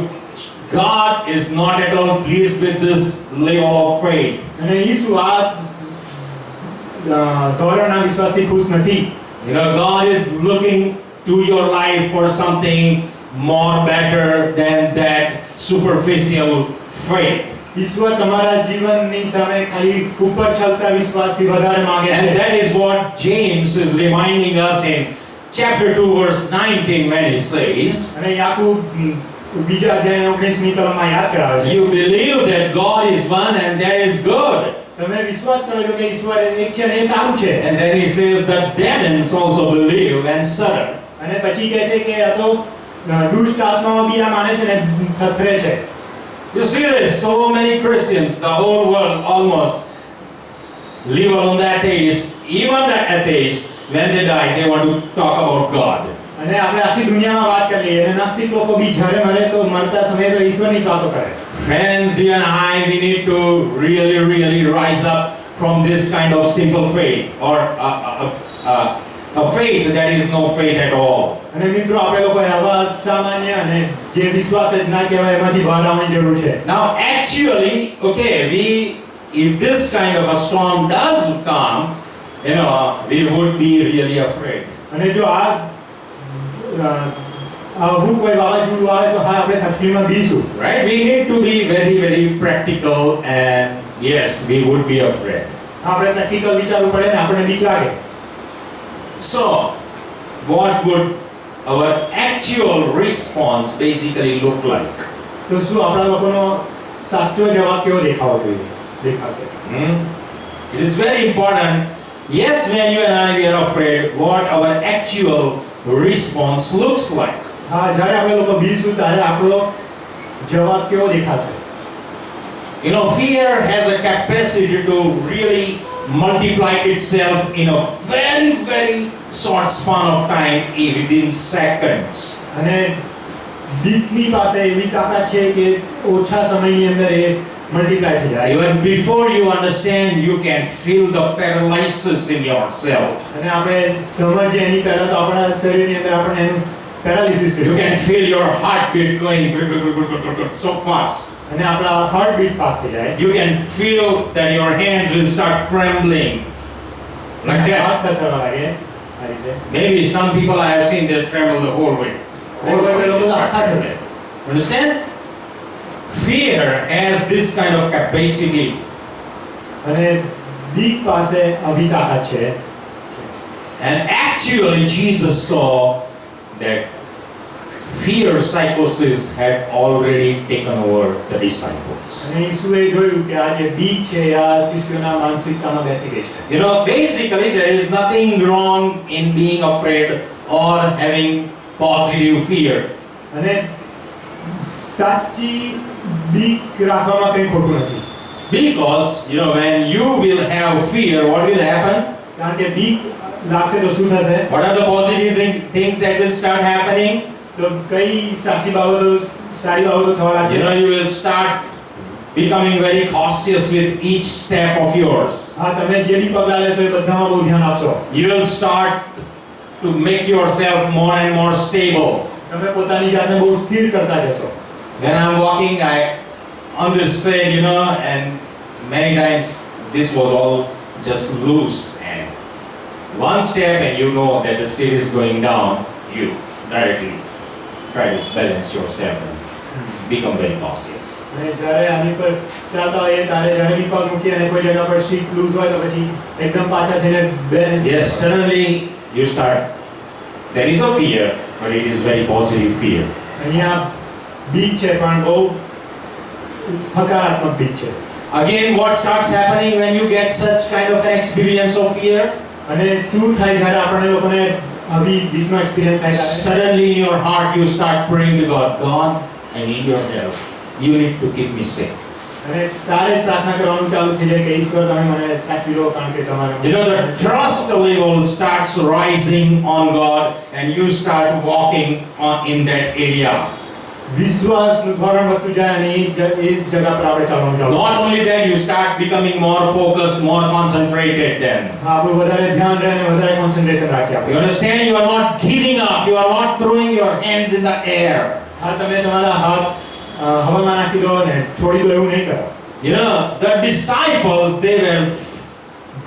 God is not at all pleased with this level of faith. અને ઈસુ આ ધોરણના વિશ્વાસથી ખુશ નથી. God is looking to your life for something more better than that superficial faith. ઈશ્વર તમારા જીવનની સામે ખાલી ઉપર છલતા વિશ્વાસથી વધારે માંગે And છે. that is what James is reminding us in chapter 2 verse 19 when he says, અને યાકૂબ બીજા અધ્યાય 19મી કલમમાં યાદ કરાવે છે. You believe that God is one and that is good. તમે વિશ્વાસ કરો છો કે ઈશ્વર એક છે અને એ સારું છે. And then he says that demons also believe and shudder. અને પછી કહે છે કે આ તો દુષ્ટ આત્માઓ બી આ માને છે ને થથરે છે. You see, there's so many Christians, the whole world almost live on the atheist. Even the atheists, when they die, they want to talk about God. અને આપણે આખી દુનિયામાં વાત કરીએ અને નાસ્તિક લોકો બી જ્યારે મરે તો મરતા સમયે તો ઈશ્વરની જ વાતો કરે. Friends, you and I, we need to really rise up from this kind of simple faith or a faith that is no faith at all. અને મિત્રો આપણે લોકો આવા સામાન્ય અને જે વિશ્વાસ જ ના કહેવાય એમાંથી બહાર આવવાની જરૂર છે. Now, actually, okay, if this kind of a storm does come, we would be really afraid. અને જો આવું કોઈ વાવાઝોડું આવે તો હા આપણે સાક્ષીમાં બીશું. Right? We need to be very practical, and yes, we would be afraid. આપણે પ્રેક્ટિકલ વિચારવું પડે ને આપણને બીક લાગે. So, what would our actual response basically look like? તો શું આપણા લોકોનો સાચો જવાબ કેવો દેખાશે? It is very important. Yes, when you and I are afraid, what our actual response looks like. હા, જ્યારે આપણે લોકો બીશું ત્યારે આપણો જવાબ કેવો દેખાશે? Fear has a capacity to really multiply itself in a very short span of time, within seconds. અને બીકની પાસે એવી તાકાત છે કે ઓછા સમયની અંદર એ મલ્ટીપ્લાય થઈ જાય. Even before you understand, you can feel the paralysis in yourself. અને આપણે સમજીએ એની પહેલા તો આપણા શરીરની અંદર આપણે એનું પેરાલિસિસ You થઈ can જાય. feel your heartbeat going so fast. અને આપણા હાર્ટ બીટ ફાસ્ટ થઈ જાય. You can feel that your hands will start trembling like હાથ that. થરથરવા લાગે આ રીતે. Maybe some people I have seen they tremble the whole way. કોઈ લોકો તો આખા થશે. Understand? Fear has this kind of capacity. અને બીક પાસે આવી તાકાત છે. And actually Jesus saw that fear psychosis had already taken over the disciples. અને ઈસુએ જોયું કે આ જે બીક છે આ શિષ્યોના માનસિકતામાં બેસી ગઈ છે. Basically there is nothing wrong in being afraid or having positive fear. અને સાચી બીક રાખવામાં કંઈ ખોટું નથી. Because when you will have fear, what will happen? કારણ કે બીક લાગશે તો શું થશે? What are the positive things that will start happening? તો કઈ સાચી બાબતો સારી બાબતો થવા લાગશે? You will start becoming very cautious with each step of yours. હા, તમે જે બી પગલાં લેશો એ બધામાં બહુ ધ્યાન આપશો. You will start to make yourself more and more stable. તમે પોતાની જાતને બહુ સ્થિર કરતા જશો. When I'm walking, I on this side, and many times this was all just loose, and one step and you know that the seat is going down, you directly try to balance yourself and become very cautious. અને જ્યારે આની પર ચાલતા હોઈએ ત્યારે જ્યારે બી પગ મૂકીએ અને કોઈ જગ્યા પર સીટ લૂઝ હોય તો પછી એકદમ પાછા થઈને balance. Yes, suddenly you start. There is a fear, but it is very positive fear. અહીંયા બીક છે પણ બહુ હકારાત્મક બીક છે. Again, what starts happening when you get such kind of an experience of fear? અને શું થાય જ્યારે આપણે લોકોને આવી બીકનો એક્સપિરિયન્સ થાય ત્યારે? Suddenly in your heart you start praying to God. God, I need your help. You need to keep me safe. અને તારે જ પ્રાર્થના કરવાનું ચાલુ થઈ જાય કે ઈશ્વર તમે મને સાચવી લો કારણ કે તમારે The trust level starts rising on God and you start walking in that area. વિશ્વાસનું ધોરણ વધતું જાય અને એ જગ્યા પર આપણે ચાલવાનું ચાલુ. Not only that, you start becoming more focused, more concentrated then. આપણું વધારે ધ્યાન રહે અને વધારે કોન્સન્ટ્રેશન રાખીએ You આપણે. understand? You are not giving up. You are not throwing your hands in the air. હા, તમે તમારા હાથ હવામાં નાખી દો ને છોડી દો એવું નહીં કરો. The disciples, they were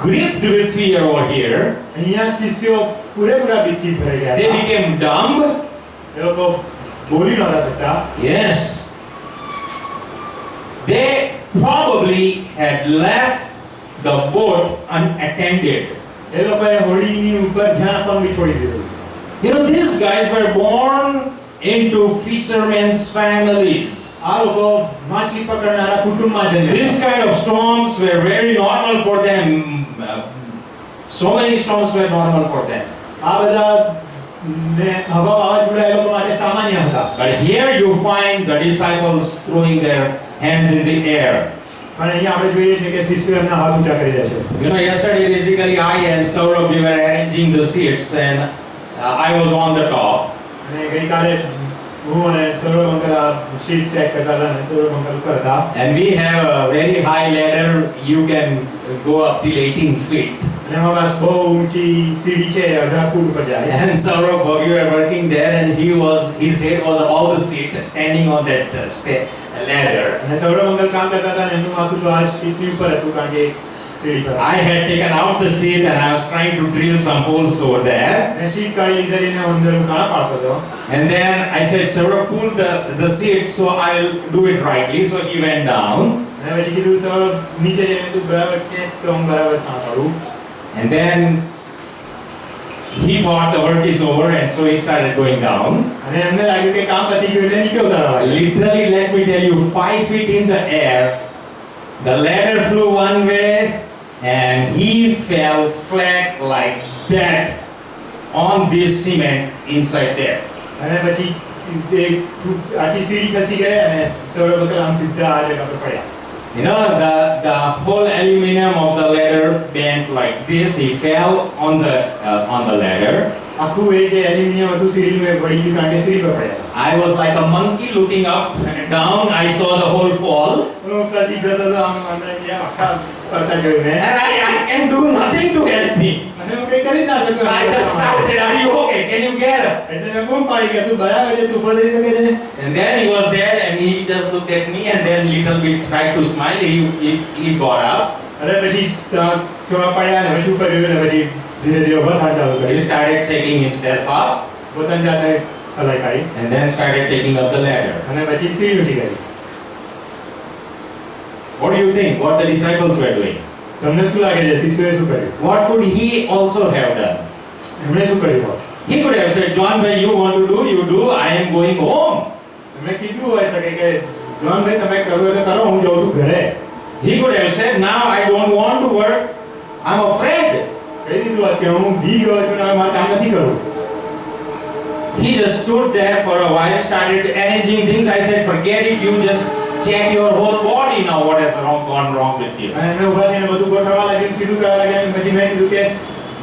gripped with fear over here. અહીંયા શિષ્યો પૂરેપૂરા બીકથી ભરાઈ ગયા They હતા. became dumb. એ લોકો બોલી નહોતા શકતા. Yes. They probably had left the boat unattended. એ લોકોએ હોડીની ઉપર ધ્યાન આપવાનું બી છોડી દીધું. These guys were born into fishermen's families. આ લોકો માછલી પકડનારા કુટુંબમાં જન્મ્યા. This kind of storms were very normal for them. So many storms were normal for them. આ બધા ને હવા વાવાઝોડા એ લોકો માટે સામાન્ય હતા. But here you find the disciples throwing their hands in the air. પણ અહીંયા આપણે જોઈએ છે કે શિષ્યો એમના હાથ ઊંચા કરી રહ્યા છે. You know, yesterday basically I and Saurabh we were arranging the seats and I was on the top. અને ગઈકાલે હું અને સૌરભ અંકલ આ સીટ ચેક કરતા હતા અને સૌરભ અંકલ ઉપર હતા. And we have a very high ladder. You can go up till 18 feet. અને એમાં પાસ બહુ ઊંચી સીડી છે, 18 ફૂટ ઉપર જાય. And Saurabh, we were working there, and his head was above the seat, standing on that ladder. અને Saurabh uncle કામ કરતા હતા અને એનું માથું તો આ સીટની ઉપર હતું કારણ કે સીડી પર. I had taken out the seat and I was trying to drill some holes over there. અને સીટ કાઢી લીધેલી ને અંદર હું કાણા પાડતો હતો. And then I said, Saurabh, pull the seat so I'll do it rightly. So he went down. અને પછી કીધું સૌરભ નીચે જઈને તું બરાબર છે તો હું બરાબર કાણા પાડું. And then he thought the work is over, and so he started going down. અને એમને લાગ્યું કે કામ પતી ગયું એટલે નીચે ઉતારવા. Literally, let me tell you, 5 feet in the air, the ladder flew one way, and he fell flat like that on this cement inside there. અને પછી આખી સીડી ખસી ગઈ અને સૌરભ અંકલ આમ સીધા આ જગ્યા પર પડ્યા. You know, the whole aluminum of the ladder bent like this. He fell on the ladder. આખું એ જે એલ્યુમિનિયમ હતું સીડીનું એ પડી ગયું કારણ કે સીડી પર પડ્યા. I was like a monkey looking up and down. I saw the whole fall. હું ઉપરથી જતો હતો આમ અંદર ગયા આખા પડતા જોયું મેં. And I can do nothing to help me. અને હું કંઈ કરી જ ના શકતો. So I just shouted, "Are you okay? Can you get up?" એટલે મેં બૂમ પાડી કે તું બરાબર છે, તું ઊભો થઈ શકે છે. And then he was there and he just looked at me and then little bit tried to smile. He got up. અને પછી થોડા પડ્યા અને પછી ઉપર જોયું અને પછી ધીરે ધીરે ઊભા થવા ચાલુ He કર્યું. started shaking himself up પોતાની જાતને હલાઈ કાઢી and then started taking up the ladder. અને પછી સીડી ઉઠી ગઈ. What do you think? What the disciples were doing? તમને શું લાગે છે શિષ્યોએ શું કર્યું? What could he also have done? એમણે શું કર્યું હોત? He could have said, "John, when you want to do, you do. I am going home." એમણે કીધું હોઈ શકે કે જોન ભાઈ તમે કરવું હોય તો કરો, હું જાઉં છું ઘરે. He could have said, "Now I don't want to work. I'm afraid." કહી દીધું હોત કે હું બી ગયો છું ને હવે મારે કામ નથી કરવું. He just stood there for a while, started arranging things. I said, "Forget it. You just check your whole body now. What has gone wrong with you?" અને એમણે ઊભા થઈને બધું ગોઠવવા લાગ્યા, સીધું કરવા લાગ્યા અને પછી મેં કીધું કે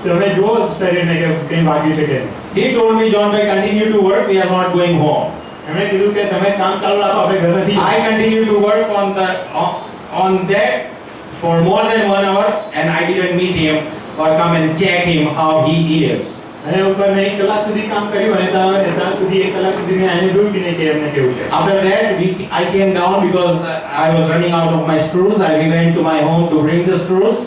તમે જુઓ શરીરને કે કંઈ વાગ્યું છે કે નહીં. He told me, "John, I continue to work. We are not going home." એમણે કીધું કે તમે કામ ચાલુ રાખો, આપણે ઘર નથી. I continued to work on that for more than 1 hour, and I didn't meet him or come and check him how he is. અને ઉપર મેં 1 કલાક સુધી કામ કર્યું અને ત્યાં સુધી 1 કલાક સુધી મેં આને જોયું બી નહીં કે એમને કેવું છે. After that, I came down because I was running out of my screws. We went to my home to bring the screws.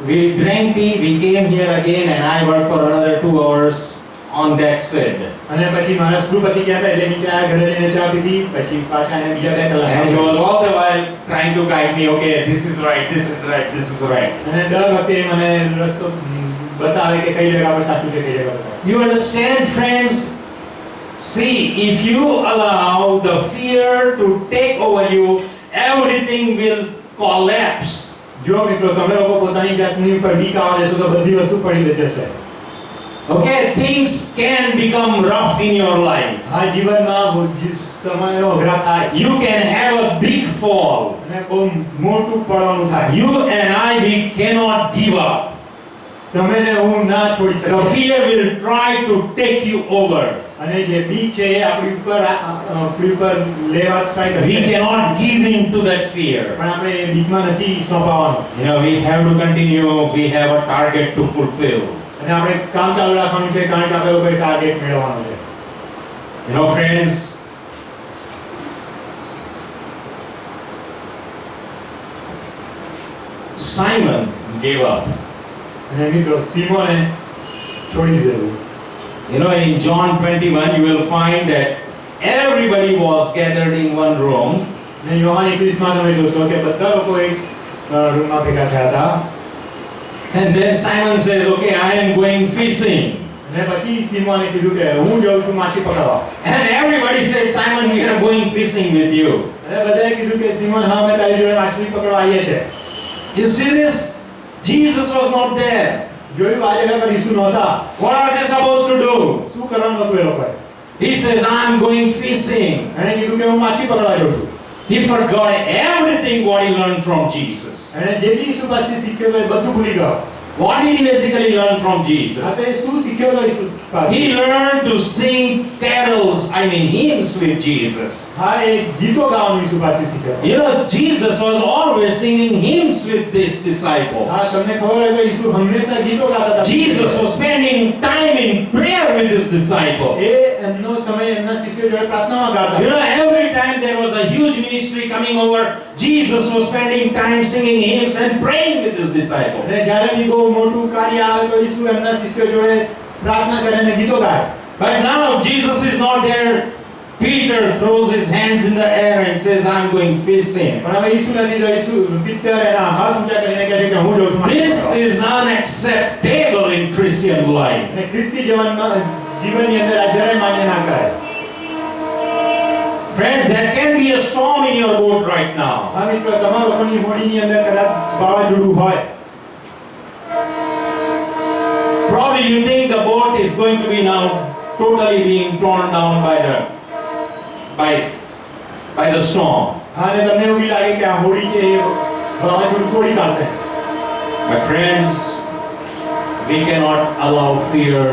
We drank tea. We came here again, and I worked for another 2 hours on that shed. અને પછી મારા screw પતી ગયા હતા એટલે નીચે આ ઘરે જઈને ચા પીધી, પછી પાછા એને બીજા 2 કલાક. And he was all the while trying to guide me. Okay, this is right. This is right. This is right. અને દર વખતે મને રસ્તો બતાવે કે કઈ જગ્યા પર સાચું છે કઈ જગ્યા પર ખોટું. You understand, friends? See, if you allow the fear to take over you, everything will collapse. જો મિત્રો તમે લોકો પોતાની જાતની ઉપર બીક આવવા દેશો તો બધી વસ્તુ પડી જશે. Okay, things can become rough in your life. આ જીવનમાં સમયનો અઘરા થાય You can have a big fall. અને બહુ મોટું પડવાનું થાય. You and I, we cannot give up. તમે ને હું ના છોડી The શકીએ. fear will try to take you over. અને જે બીક છે એ આપણી ઉપર લેવા ટ્રાય We કરશે. cannot give in to that fear. પણ આપણે એ બીકમાં નથી સોંપાવાનું. You know, we have to continue. We have a target to fulfill. અને આપણે કામ ચાલુ રાખવાનું છે કારણ કે આપણે લોકોએ ટાર્ગેટ મેળવવાનું છે. You know, friends, Simon gave up. અને મિત્રો સિમોને છોડી દીધેલું. You know, in John 21, you will find that everybody was gathered in one room. અને યોહાન 21માં તમે જોશો કે બધા લોકો એક રૂમમાં ભેગા થયા હતા. And then Simon says, "Okay, I am going fishing." અને પછી સિમોને કીધું કે હું જાઉં છું માછી પકડવા. And everybody said, Simon, we are going fishing with you. અને બધાએ કીધું કે સિમોન હા અમે તારી જોડે માછલી પકડવા આવીએ છે. You see this? Jesus was not there. જોયું આ જગ્યા પર ઈસુ નહોતા. What are they supposed to do? શું કરવાનું હતું એ લોકોએ? He says, I'm going fishing. એણે કીધું કે હું માછી પકડવા જાઉં છું. He forgot everything what he learned from Jesus. એણે જે બી ઈસુ પાસે શીખ્યો હતો એ બધું ભૂલી ગયો. What did he basically learn from આ Jesus? તો એ શું શીખ્યો હતો ઈસુ પાસે? He learned to sing carols, hymns with Jesus. હા એ ગીતો ગાવાનું ઈસુ પાસે શીખ્યો હતો. You know, Jesus was always singing hymns with his disciples. હા તમને ખબર હોય તો ઈસુ હંમેશા ગીતો ગાતા હતા. Jesus was spending time in prayer with his disciples. એ એમનો સમય એમના શિષ્યો જોડે પ્રાર્થનામાં ગાતા. You know, every time there was a huge ministry coming over, Jesus was spending time singing hymns and praying with his disciples. અને જ્યારે બી બહુ મોટું કાર્ય આવે તો ઈસુ એમના શિષ્યો જોડે પ્રાર્થના કરે અને ગીતો ગાય. But now Jesus is not there. Peter throws his hands in the air and says, I'm going fishing. પણ હવે ઈસુ નથી તો ઈસુ પિત્તર એના હાથ ઊંચા કરીને કહે છે કે હું જાઉં છું માછી This પકડવા. is unacceptable in Christian life. અને ખ્રિસ્તી જીવનની અંદર આ જરાય માન્ય ના કરાય. Friends, there can be a storm in your boat right now. હા મિત્રો તમારા લોકોની હોડીની અંદર કદાચ વાવાઝોડું હોય. Probably you think the boat is going to be now totally being torn down by the storm. હા અને તમને એવું બી લાગે કે આ હોડી છે એ વાવાઝોડું તોડી કાઢશે. But friends, we cannot allow fear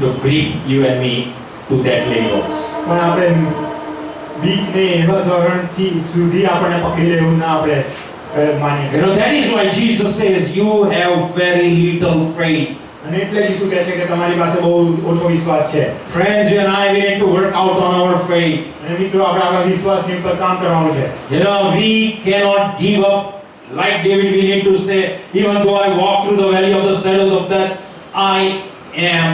to grip you and me to that levels. પણ આપણે બીકને એવા ધોરણથી સુધી આપણને પકડી લે એવું ના આપણે માનીએ. You know, that is why Jesus says, you have very little faith. અને એટલે જ ઈસુ કહે છે કે તમારી પાસે બહુ ઓછો વિશ્વાસ છે. Friends, you and I, we need to work out on our faith. અને મિત્રો આપણે આપણા વિશ્વાસની ઉપર કામ કરવાનું છે. You know, we cannot give up. Like David, we need to say, even though I walk through the valley of the shadows of death, I am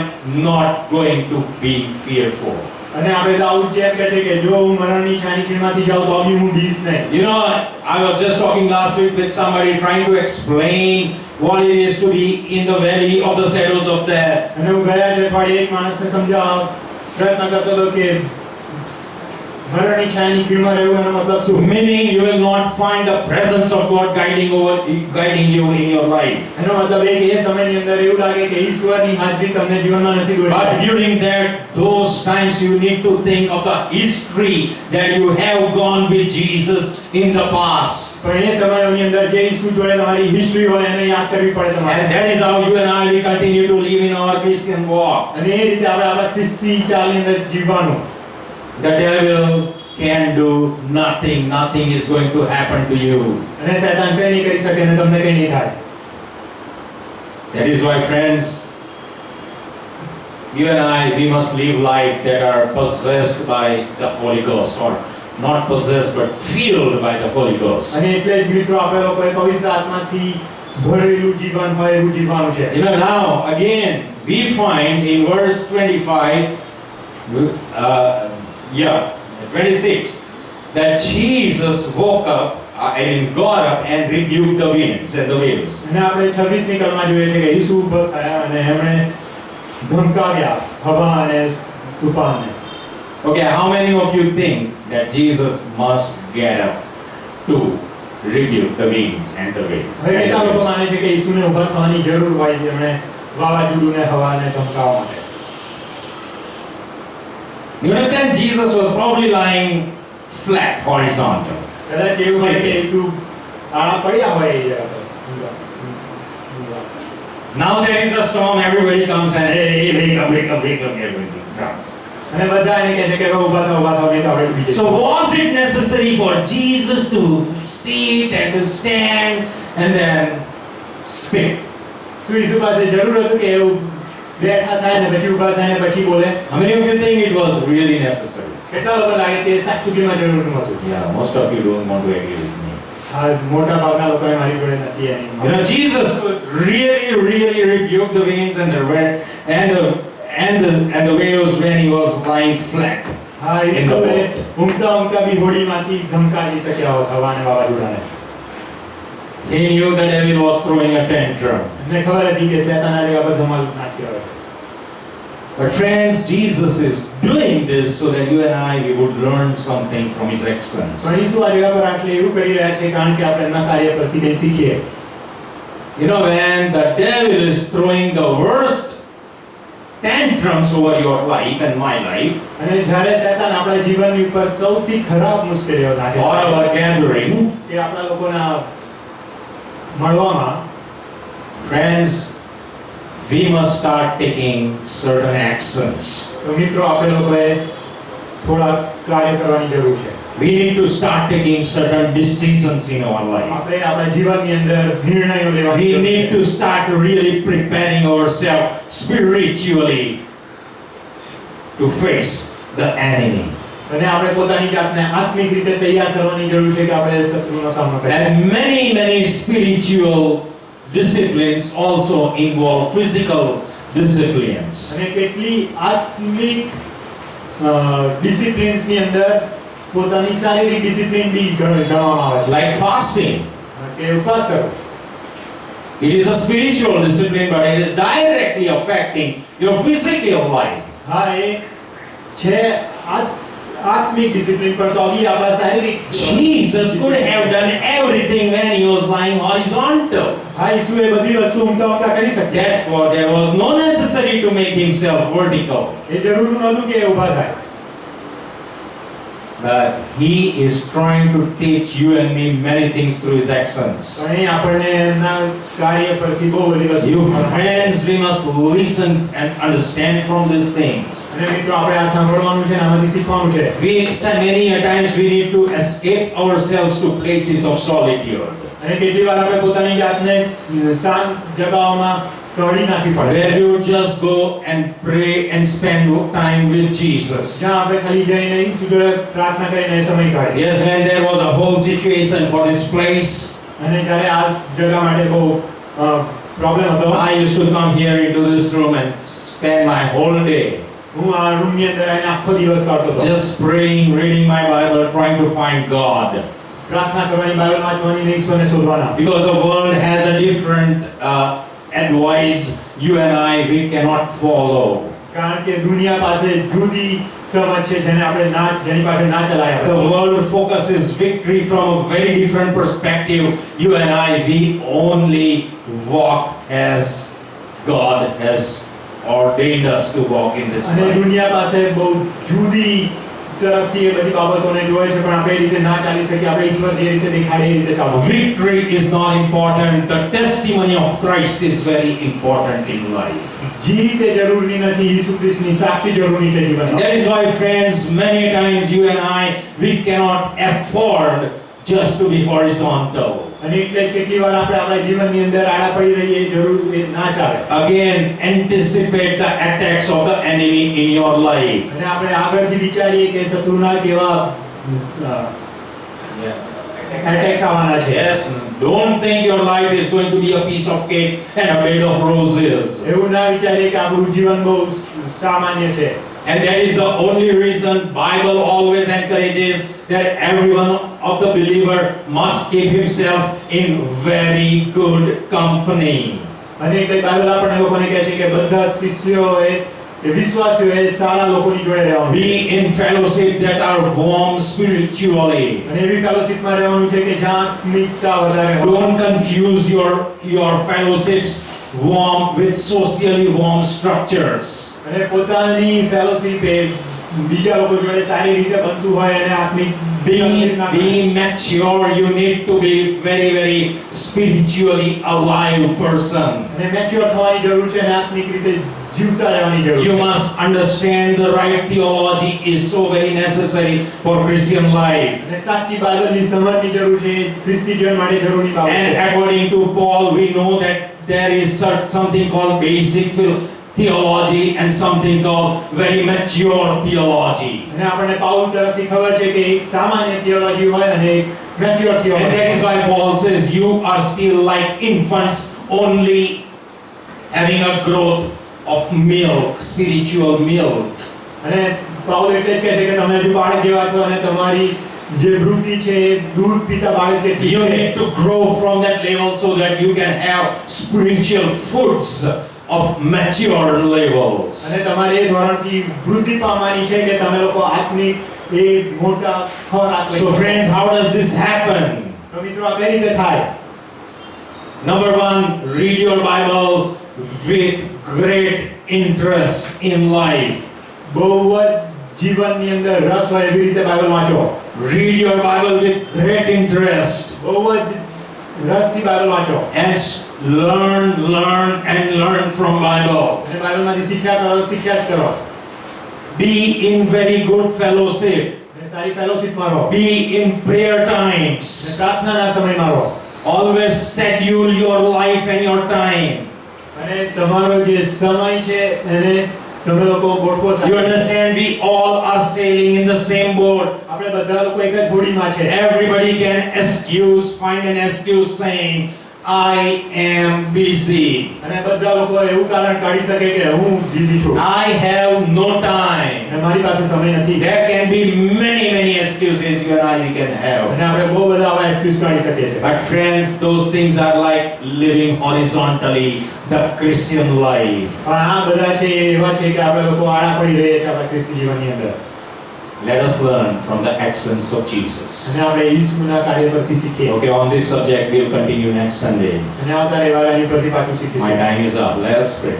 not going to be fearful. અને આપણે દાઉદ જેમ કહે છે કે જો હું મરણની છાની ખીણમાંથી જાઉં તો બી હું બીસ નહીં. You know, I was just talking last week with somebody trying to explain what it is to be in the valley of the shadows of death. અને હું ગયા જ અઠવાડિયે એક માણસને સમજાવવાનો પ્રયત્ન કરતો હતો કે મરણની છાયાની ખીણમાં રહેવું એનો મતલબ શું? Meaning you will not find the presence of God guiding you in your life. એનો મતલબ એ કે એ સમયની અંદર એવું લાગે કે ઈશ્વરની હાજરી તમને જીવનમાં નથી દોરી. But during those times you need to think of the history that you have gone with Jesus in the past. પણ એ સમયોની અંદર જે ઈસુ જોડે તમારી હિસ્ટ્રી હોય એને યાદ કરવી પડે તમારે. And that is how you and I will continue to live in our Christian walk. અને એ રીતે આપણે આપણા ખ્રિસ્તી ચાલની અંદર જીવવાનું. The devil can do nothing. Nothing is going to happen to you. અને શૈતાન કંઈ નહીં કરી શકે અને તમને કંઈ નહીં થાય. That is why, friends, you and I, we must live life that are possessed by the Holy Ghost, or not possessed but filled by the Holy Ghost. અને એટલે જ મિત્રો આપણે લોકોએ પવિત્ર આત્માથી ભરેલું જીવન હોય એવું જીવવાનું છે. You know, now again we find in verse 25, 26, that Jesus woke up and got up and rebuked the winds and the waves. અને આપણે 26મી કલમમાં જોઈએ છે કે ઈસુ ઊભા થયા અને એમણે ધમકાવ્યા હવા અને તૂફાનને. Okay, how many of you think that Jesus must get up to rebuke the winds and the waves? હવે કેટલા લોકો માને છે કે ઈસુને ઊભા થવાની જરૂર હોય છે એમણે વાવાઝોડુંને હવાને ધમકાવવા માટે? You understand, Jesus was probably lying flat, horizontal. કદાચ એવું હોય કે ઈસુ આળા પડ્યા હોય એ જગ્યા પર. Now there is a storm, everybody comes and hey, wake up, everybody. અને બધા એને કહે છે કે ઊભા થાઓ નહીં તો આપણે ડૂબી જઈશું. So was it necessary for Jesus to sit and to stand and then speak? શું ઈસુ પાસે જરૂર હતું કે એવું બેઠા થાય ને પછી ઊભા થાય ને પછી બોલે? How many of you think it was really necessary? કેટલા લોકો લાગે કે સાચુકીમાં જરૂર નહોતું? Yeah, most of you don't want to agree with me. આ મોટા ભાગના લોકોએ મારી જોડે નથી એની. You know, Jesus really rebuked the winds and the wind and the waves when he was lying flat. હા, ઈસુએ ઊંઘતા બી હોડીમાંથી ધમકાવી શક્યા હોત હવાને વાવાઝોડાને. He knew the devil was throwing a tantrum. એમને ખબર હતી કે શૈતાન આ જગ્યા પર ધમાલ નાખ્યો હતો. But friends, Jesus is doing this so that you and I we would learn something from His excellence. પણ ઈસુ આ જગ્યા પર આટલે એવું કરી રહ્યા છે કારણ કે આપણે એમના કાર્ય પરથી કંઈ શીખીએ. You know, when the devil is throwing the worst tantrums over your life and my life, અને જ્યારે શૈતાન આપણા જીવનની ઉપર સૌથી ખરાબ મુશ્કેલીઓ નાખે or our gathering, કે આપણા લોકોના મળવામાં, friends, we must start taking certain actions. તો મિત્રો આપણે લોકોએ થોડા કાર્ય કરવાની જરૂર છે. We need to start taking certain decisions in our life. આપણે આપણા જીવનની અંદર નિર્ણયો લેવાની We જરૂર need છે. to start really preparing ourselves spiritually to face the enemy. અને આપણે પોતાની જાતને આત્મિક રીતે તૈયાર કરવાની જરૂર છે કે આપણે શત્રુનો સામનો કરીએ. And many spiritual disciplines also involve physical disciplines. અને કેટલી આત્મિક ડિસિપ્લિન્સની અંદર પોતાની શારીરિક ડિસિપ્લિન બી ગણવામાં આવે છે. Like fasting. કે ઉપવાસ કરવો. It is a spiritual discipline, but it is directly affecting your physical life. હા, એ છે આત્મિક ડિસિપ્લિન, પણ તો બી આપણા શારીરિક Jesus could have done everything when He was lying horizontal. હા, ઈસુએ બધી વસ્તુ ઊંઘતા કરી શકે. Therefore, there was no necessity to make Himself vertical. એ જરૂરી નહોતું કે ઊભા થાય. But He is trying to teach you and me many things through His actions. પણ એ આપણને એમના કાર્ય પરથી બહુ બધી વસ્તુ You શીખવા મળે. friends, we must listen and understand from these things. અને મિત્રો આપણે આ સાંભળવાનું છે, આમાંથી શીખવાનું છે. We many a times we need to escape ourselves to places of solitude, અને કેટલી વાર આપણે પોતાની જાતને શાંત જગાઓમાં કાઢી નાખવી પડે. where you just go and pray and spend time with Jesus. જ્યાં આપણે ખાલી જઈને ઈસુ જોડે પ્રાર્થના કરીને એ સમય કાઢીએ. Yes, when there was a whole situation for this place, અને જ્યારે આ જગા માટે બહુ પ્રોબ્લેમ હતો, I used to come here into this room and spend my whole day હું આ રૂમની અંદર આવીને આખો દિવસ કાઢતો હતો. just praying, reading my Bible, trying to find God. પ્રાર્થના કરવાની, બાઇબલ વાંચવાની ને ઈશ્વરને શોધવાના. Because the world has a different advice, you and I, we cannot follow. કારણ કે દુનિયા પાસે જુદી સમજ છે જેને આપણે ના, જેની પાસે ના ચલાય. The world focuses victory from a very different perspective. You and I, we only walk as God has ordained us to walk in this અને life. દુનિયા પાસે બહુ જુદી તરફથી એ બધી બાબતોને જોવે છે, પણ આપણે એ રીતે ના ચાલી શકીએ. આપણે ઈશ્વર જે રીતે દેખાડે એ રીતે ચાલવું. Victory is not important. The testimony of Christ is very important in life. જીત એ જરૂરી નથી, ઈસુ ખ્રિસ્તની સાક્ષી જરૂરી છે જીવનમાં. That is why, friends, many times you and I, we cannot afford just to be horizontal. અને એટલે જ કેટલી વાર આપણે આપણા જીવનની અંદર આડા પડી રહીએ, એ જરૂર એ ના ચાલે. Again, anticipate the attacks of the enemy in your life. અને આપણે આગળથી વિચારીએ કે શત્રુના કેવા એટેક્સ આવવાના છે. Yes, don't think your life is going to be a piece of cake and a bed of roses. એવું ના વિચારીએ કે આપણું જીવન બહુ સામાન્ય છે. And that is the only reason Bible always encourages that everyone of the believer must keep himself in very good company. અને એટલે બાઇબલ આપણને લોકોને કહે છે કે બધા શિષ્યોએ, એ વિશ્વાસીઓએ સારા લોકોની જોડે રહેવાનું. Be in fellowship that are warm spiritually. અને એવી ફેલોશિપમાં રહેવાનું છે કે જ્યાં આત્મિકતા વધારે હોય. Don't confuse your fellowships warm with socially warm structures. અને પોતાની ફેલોશિપ એ બીજા લોકો જોડે સારી રીતે બનતું હોય અને આત્મિક Be mature. You need to be very spiritually alive person. અને મેચ્યોર થવાની જરૂર છે અને આત્મિક રીતે જીવતા રહેવાની જરૂર You છે. must understand the right theology is so very necessary for Christian life. અને સાચી બાઇબલની સમજની જરૂર છે, એ ખ્રિસ્તી જીવન માટે જરૂરી બાબત And છે. according to Paul, we know that there is something called basic theology and something called very mature theology. અને આપણને પાઉલ તરફથી ખબર છે કે એક સામાન્ય થિયોલોજી હોય અને એક mature And થિયોલોજી. that is why Paul says you are still like infants, only having a growth of milk, spiritual milk. અને પાઉલ એટલે જ કહે છે કે તમે હજુ બાળક જેવા છો અને તમારી જે વૃદ્ધિ છે એ દૂધ પીતા બાળક જેટલી You છે. need to grow from that level so that you can have spiritual foods of mature levels. અને તમારે એ ધોરણથી વૃદ્ધિ પામવાની છે કે તમે લોકો આત્મિક એ મોટા ખોરાક લઈ So શકો. friends, how does this happen? તો મિત્રો આ કઈ રીતે થાય? Number one, read your Bible with great interest in life. બહુ જ જીવનની અંદર રસ હોય એવી રીતે બાઇબલ વાંચો. Read your Bible with great interest. બહુ જ રસથી બાઇબલ વાંચો. And learn from Bible. અને બાઇબલમાંથી શીખ્યા જ કરો. Be in very good fellowship. અને સારી ફેલોશિપમાં રહો. Be in prayer અને times. પ્રાર્થનાના સમયમાં રહો. Always schedule your life and your time. અને તમારો જે સમય છે એને તમે લોકો ગોઠવો You સાથે. understand, we all are sailing in the same boat. આપણે બધા લોકો એક જ હોડીમાં છે. Everybody can find an excuse saying, I am busy. અને બધા લોકો એવું કારણ કાઢી શકે કે હું બિઝી છું. I have no time. અને મારી પાસે સમય નથી. There can be many excuses you and I can have. અને આપણે બહુ બધા આવા એક્સક્યુઝ કાઢી શકીએ છીએ. But friends, those things are like living horizontally the Christian life. પણ આ બધા છે એ એવા છે કે આપણે લોકો આડા પડી રહ્યા છે આપણા ખ્રિસ્તી જીવનની અંદર. Let us learn from the excellence of Jesus. અને આપણે ઈસુના કાર્ય પરથી શીખીએ. Okay, on this subject we'll continue next Sunday. અને આવતા રવિવારે આની પરથી પાછું My શીખીશું. time is up. Let us pray.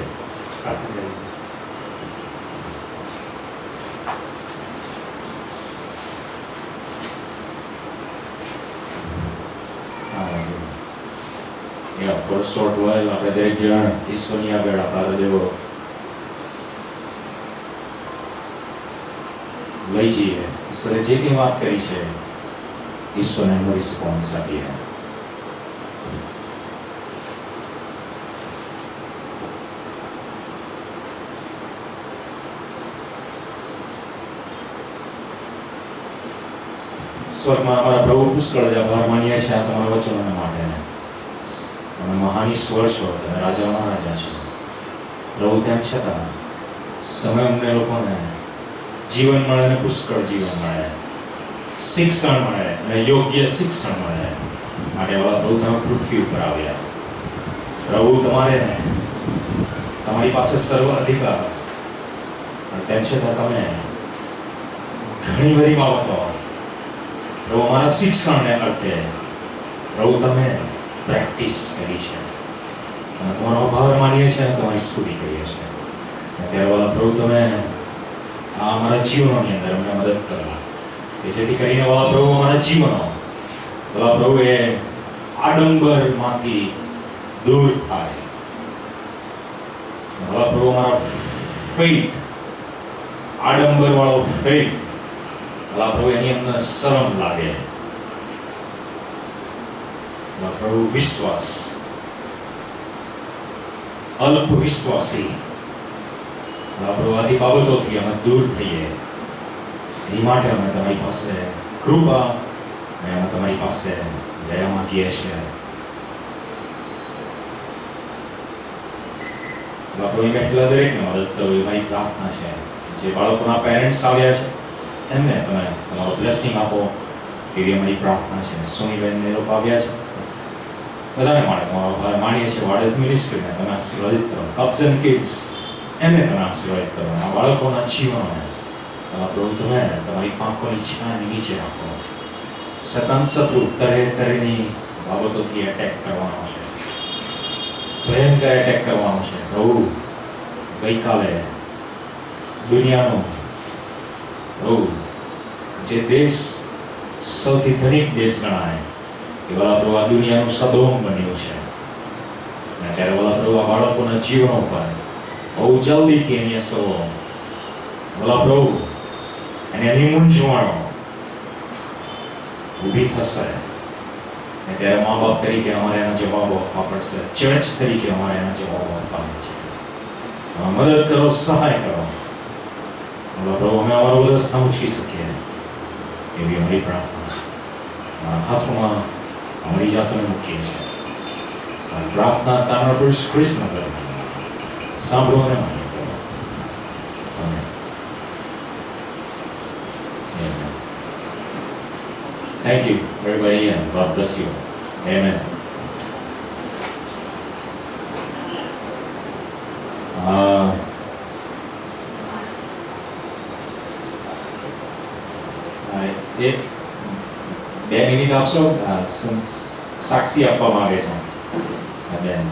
પ્રાર્થના કરીએ. Yeah, for a short while, આપણે દરેક જણ ઈશ્વરની આગળ આપણા હૃદયો લઈ જઈએ. ઈશ્વરે જે કંઈ વાત કરી છે ઈશ્વરને એનો રિસ્પોન્સ આપીએ. સ્વર્ગમાં અમારા પ્રભુ પુષ્કળ જ આભાર માનીએ છીએ આ તમારા વચનોને માટે. તમે મહાન ઈશ્વર છો, તમે રાજાઓના રાજા છો. પ્રભુ તેમ છતાં તમે અમને લોકોને જીવન મળે અને પુષ્કળ જીવન મળે, શિક્ષણ મળે અને યોગ્ય શિક્ષણ મળે માટે વાળા પ્રભુ તમે પૃથ્વી ઉપર આવ્યા. પ્રભુ તમારી પાસે સર્વ અધિકાર, અને તેમ છતાં તમે ઘણી બધી બાબતો પ્રભુ અમારા શિક્ષણને અર્થે પ્રભુ તમે પ્રેક્ટિસ કરી છે અને તમારો આભાર માનીએ છીએ અને તમારી સ્તુતિ કરીએ છીએ. ત્યારે વાળા પ્રભુ તમે આ અમારા જીવનોની અંદર અમને મદદ કરો કે જેથી કરીને વાળા પ્રભુ અમારા જીવનો વાળા પ્રભુ એ આડંબરમાંથી દૂર થાય. વાળા પ્રભુ અમારા ફેથ, આડંબર વાળો ફેથ વાળા પ્રભુ એની અંદર શરમ લાગે. પ્રભુ વિશ્વાસ, અલ્પ વિશ્વાસી પ્રભુ આદિ બાબતોથી અમે દૂર થઈએ એ માટે અમે તમારી પાસે કૃપા અને અમે તમારી પાસે દયા માંગીએ છીએ. પ્રભુ એ બેઠેલા દરેકને મદદ કરો એ મારી પ્રાર્થના છે. જે બાળકોના પેરેન્ટ્સ આવ્યા છે એમને તમે તમારો બ્લેસિંગ આપો એવી અમારી પ્રાર્થના છે. સોનીબેન એ લોકો આવ્યા છે બધાને માટે તમારો આભાર માનીએ છીએ. વાડેદ મિનિસ્ટ્રીને તમે આશીર્વાદિત કરો. કપ્સ એન્ડ કિડ્સ એમને તમે આશીર્વાદિત કરો. આ બાળકોના જીવનોને પ્રભુ તમે તમારી પાંખોની છાયાની નીચે રાખો. સતત શત્રુ તરેની બાબતોથી એટેક કરવાનો છે, ભયંકર એટેક કરવાનો છે. પ્રભુ ગઈકાલે દુનિયાનો પ્રભુ જે દેશ સૌથી ધનિક દેશ ગણાય એવા પ્રભુ આ દુનિયાનું સદોમ બન્યું છે. અને ત્યારે ઓલા પ્રભુ આ બાળકોના જીવનો પર બહુ જલ્દીથી એની અસરો ઓલા પ્રભુ અને એની મૂંઝવણો ઊભી થશે. અને ત્યારે મા બાપ તરીકે અમારે એના જવાબો આપવા પડશે. ચર્ચ તરીકે અમારે એના જવાબો આપવાના છે. મદદ કરો, સહાય કરો. ઓલા પ્રભુ અમે અમારો રસ્તા ઉંચકી શકીએ એવી અમારી પ્રાર્થના છે. હાથોમાં અમારી જાતને મૂકીએ છીએ. પ્રાર્થના તારા પુરુષ કૃષ્ણ કરે સાંભળો અને માન્ય કરો. Thank you everybody and God bless you. Amen. કંઈક આપશો? શું સાક્ષી આપવા માંગે છે બેન?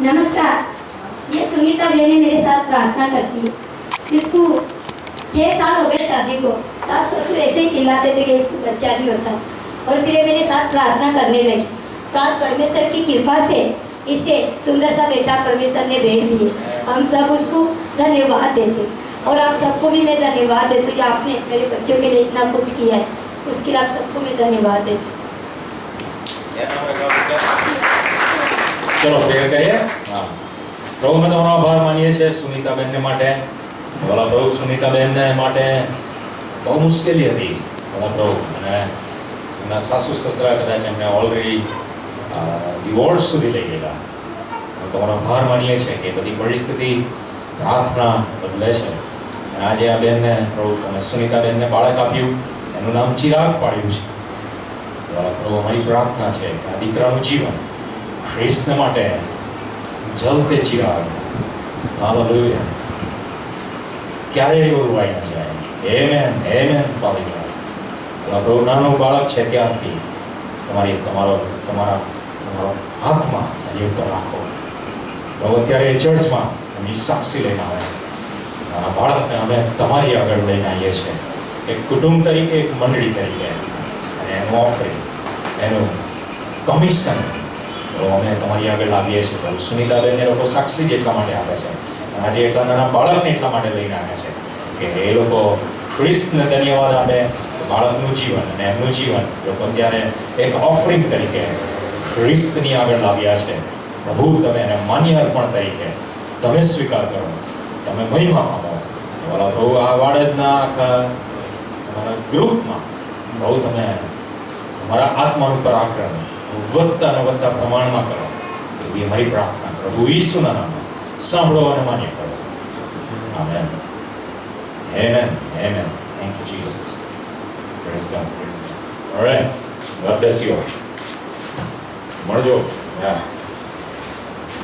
नमस्कार। ये सुनीता बहन मेरे साथ प्रार्थना करती है। इसको 6 साल हो गए शादी को। सास ससुर ऐसे ही चिल्लाते थे कि इसको बच्चा नहीं होता, और फिर ये मेरे साथ प्रार्थना करने लगी। तो आज परमेश्वर की कृपा से इसे सुंदर सा बेटा परमेश्वर ने भेज दिए। हम सब उसको धन्यवाद देते, और आप सबको भी मैं धन्यवाद देती हूँ जो आपने मेरे बच्चों के लिए इतना कुछ किया है, उसके लिए आप सबको मैं धन्यवाद देती हूँ। ચલો પ્રેયર કરીએ. હા, પ્રભુ અમે તમારો આભાર માનીએ છીએ સુનીતાબેનને માટે. ભલા પ્રભુ સુનીતાબેનને માટે બહુ મુશ્કેલી હતી ભલા પ્રભુ, અને એમના સાસુ સસરા કદાચ એમને ઓલરેડી ડિવોર્સ સુધી લઈ ગયેલા. તમારો આભાર માનીએ છીએ કે બધી પરિસ્થિતિ પ્રાર્થના બદલે છે. અને આજે આ બેનને પ્રભુ તમે સુનીતાબેનને બાળક આપ્યું, એનું નામ ચિરાગ પાડ્યું છે. ભલા પ્રભુ અમારી પ્રાર્થના છે કે આ દીકરાનું જીવન ખ્રિસ્ત માટે જલતે ચિરાગ, હાલેલુયા, ક્યારેય ઓલવાઈ ન જાય. Amen, amen, father God. પ્રભુ નાનું બાળક છે ત્યારથી તમારા હાથમાં હજી તો રાખો પ્રભુ. અત્યારે ચર્ચમાં એમની સાક્ષી લઈને આવે છે. આ બાળકને અમે તમારી આગળ લઈને આવીએ છીએ, એક કુટુંબ તરીકે, એક મંડળી તરીકે, અને એનું ઓફરિંગ, એનું કમિશન તો અમે તમારી આગળ લાવીએ છીએ પ્રભુ. સુનીતાબેનને લોકો સાક્ષી જ એટલા માટે આપે છે, અને આજે એટલા નાના બાળકને એટલા માટે લઈને આવે છે કે એ લોકો ખ્રિસ્તને ધન્યવાદ આપે. બાળકનું જીવન અને એમનું જીવન લોકો ત્યારે એક ઓફરિંગ તરીકે ખ્રિસ્તની આગળ લાવ્યા છે. પ્રભુ તમે એને માન્ય અર્પણ તરીકે તમે સ્વીકાર કરો, તમે મહિમા પામો. ભલા પ્રભુ આ વાડજના આખા તમારા ગ્રુપમાં પ્રભુ તમે તમારા આત્માનું પરાક્રમ વધતા અને વધતા પ્રમાણમાં કરો, એવી અમારી પ્રાર્થના પ્રભુ ઈસુના નામમાં સાંભળો અને માન્ય કરો. Amen, amen, amen. Thank you, Jesus. Praise God. Praise God. All right. God bless you all. મળજો. Yeah.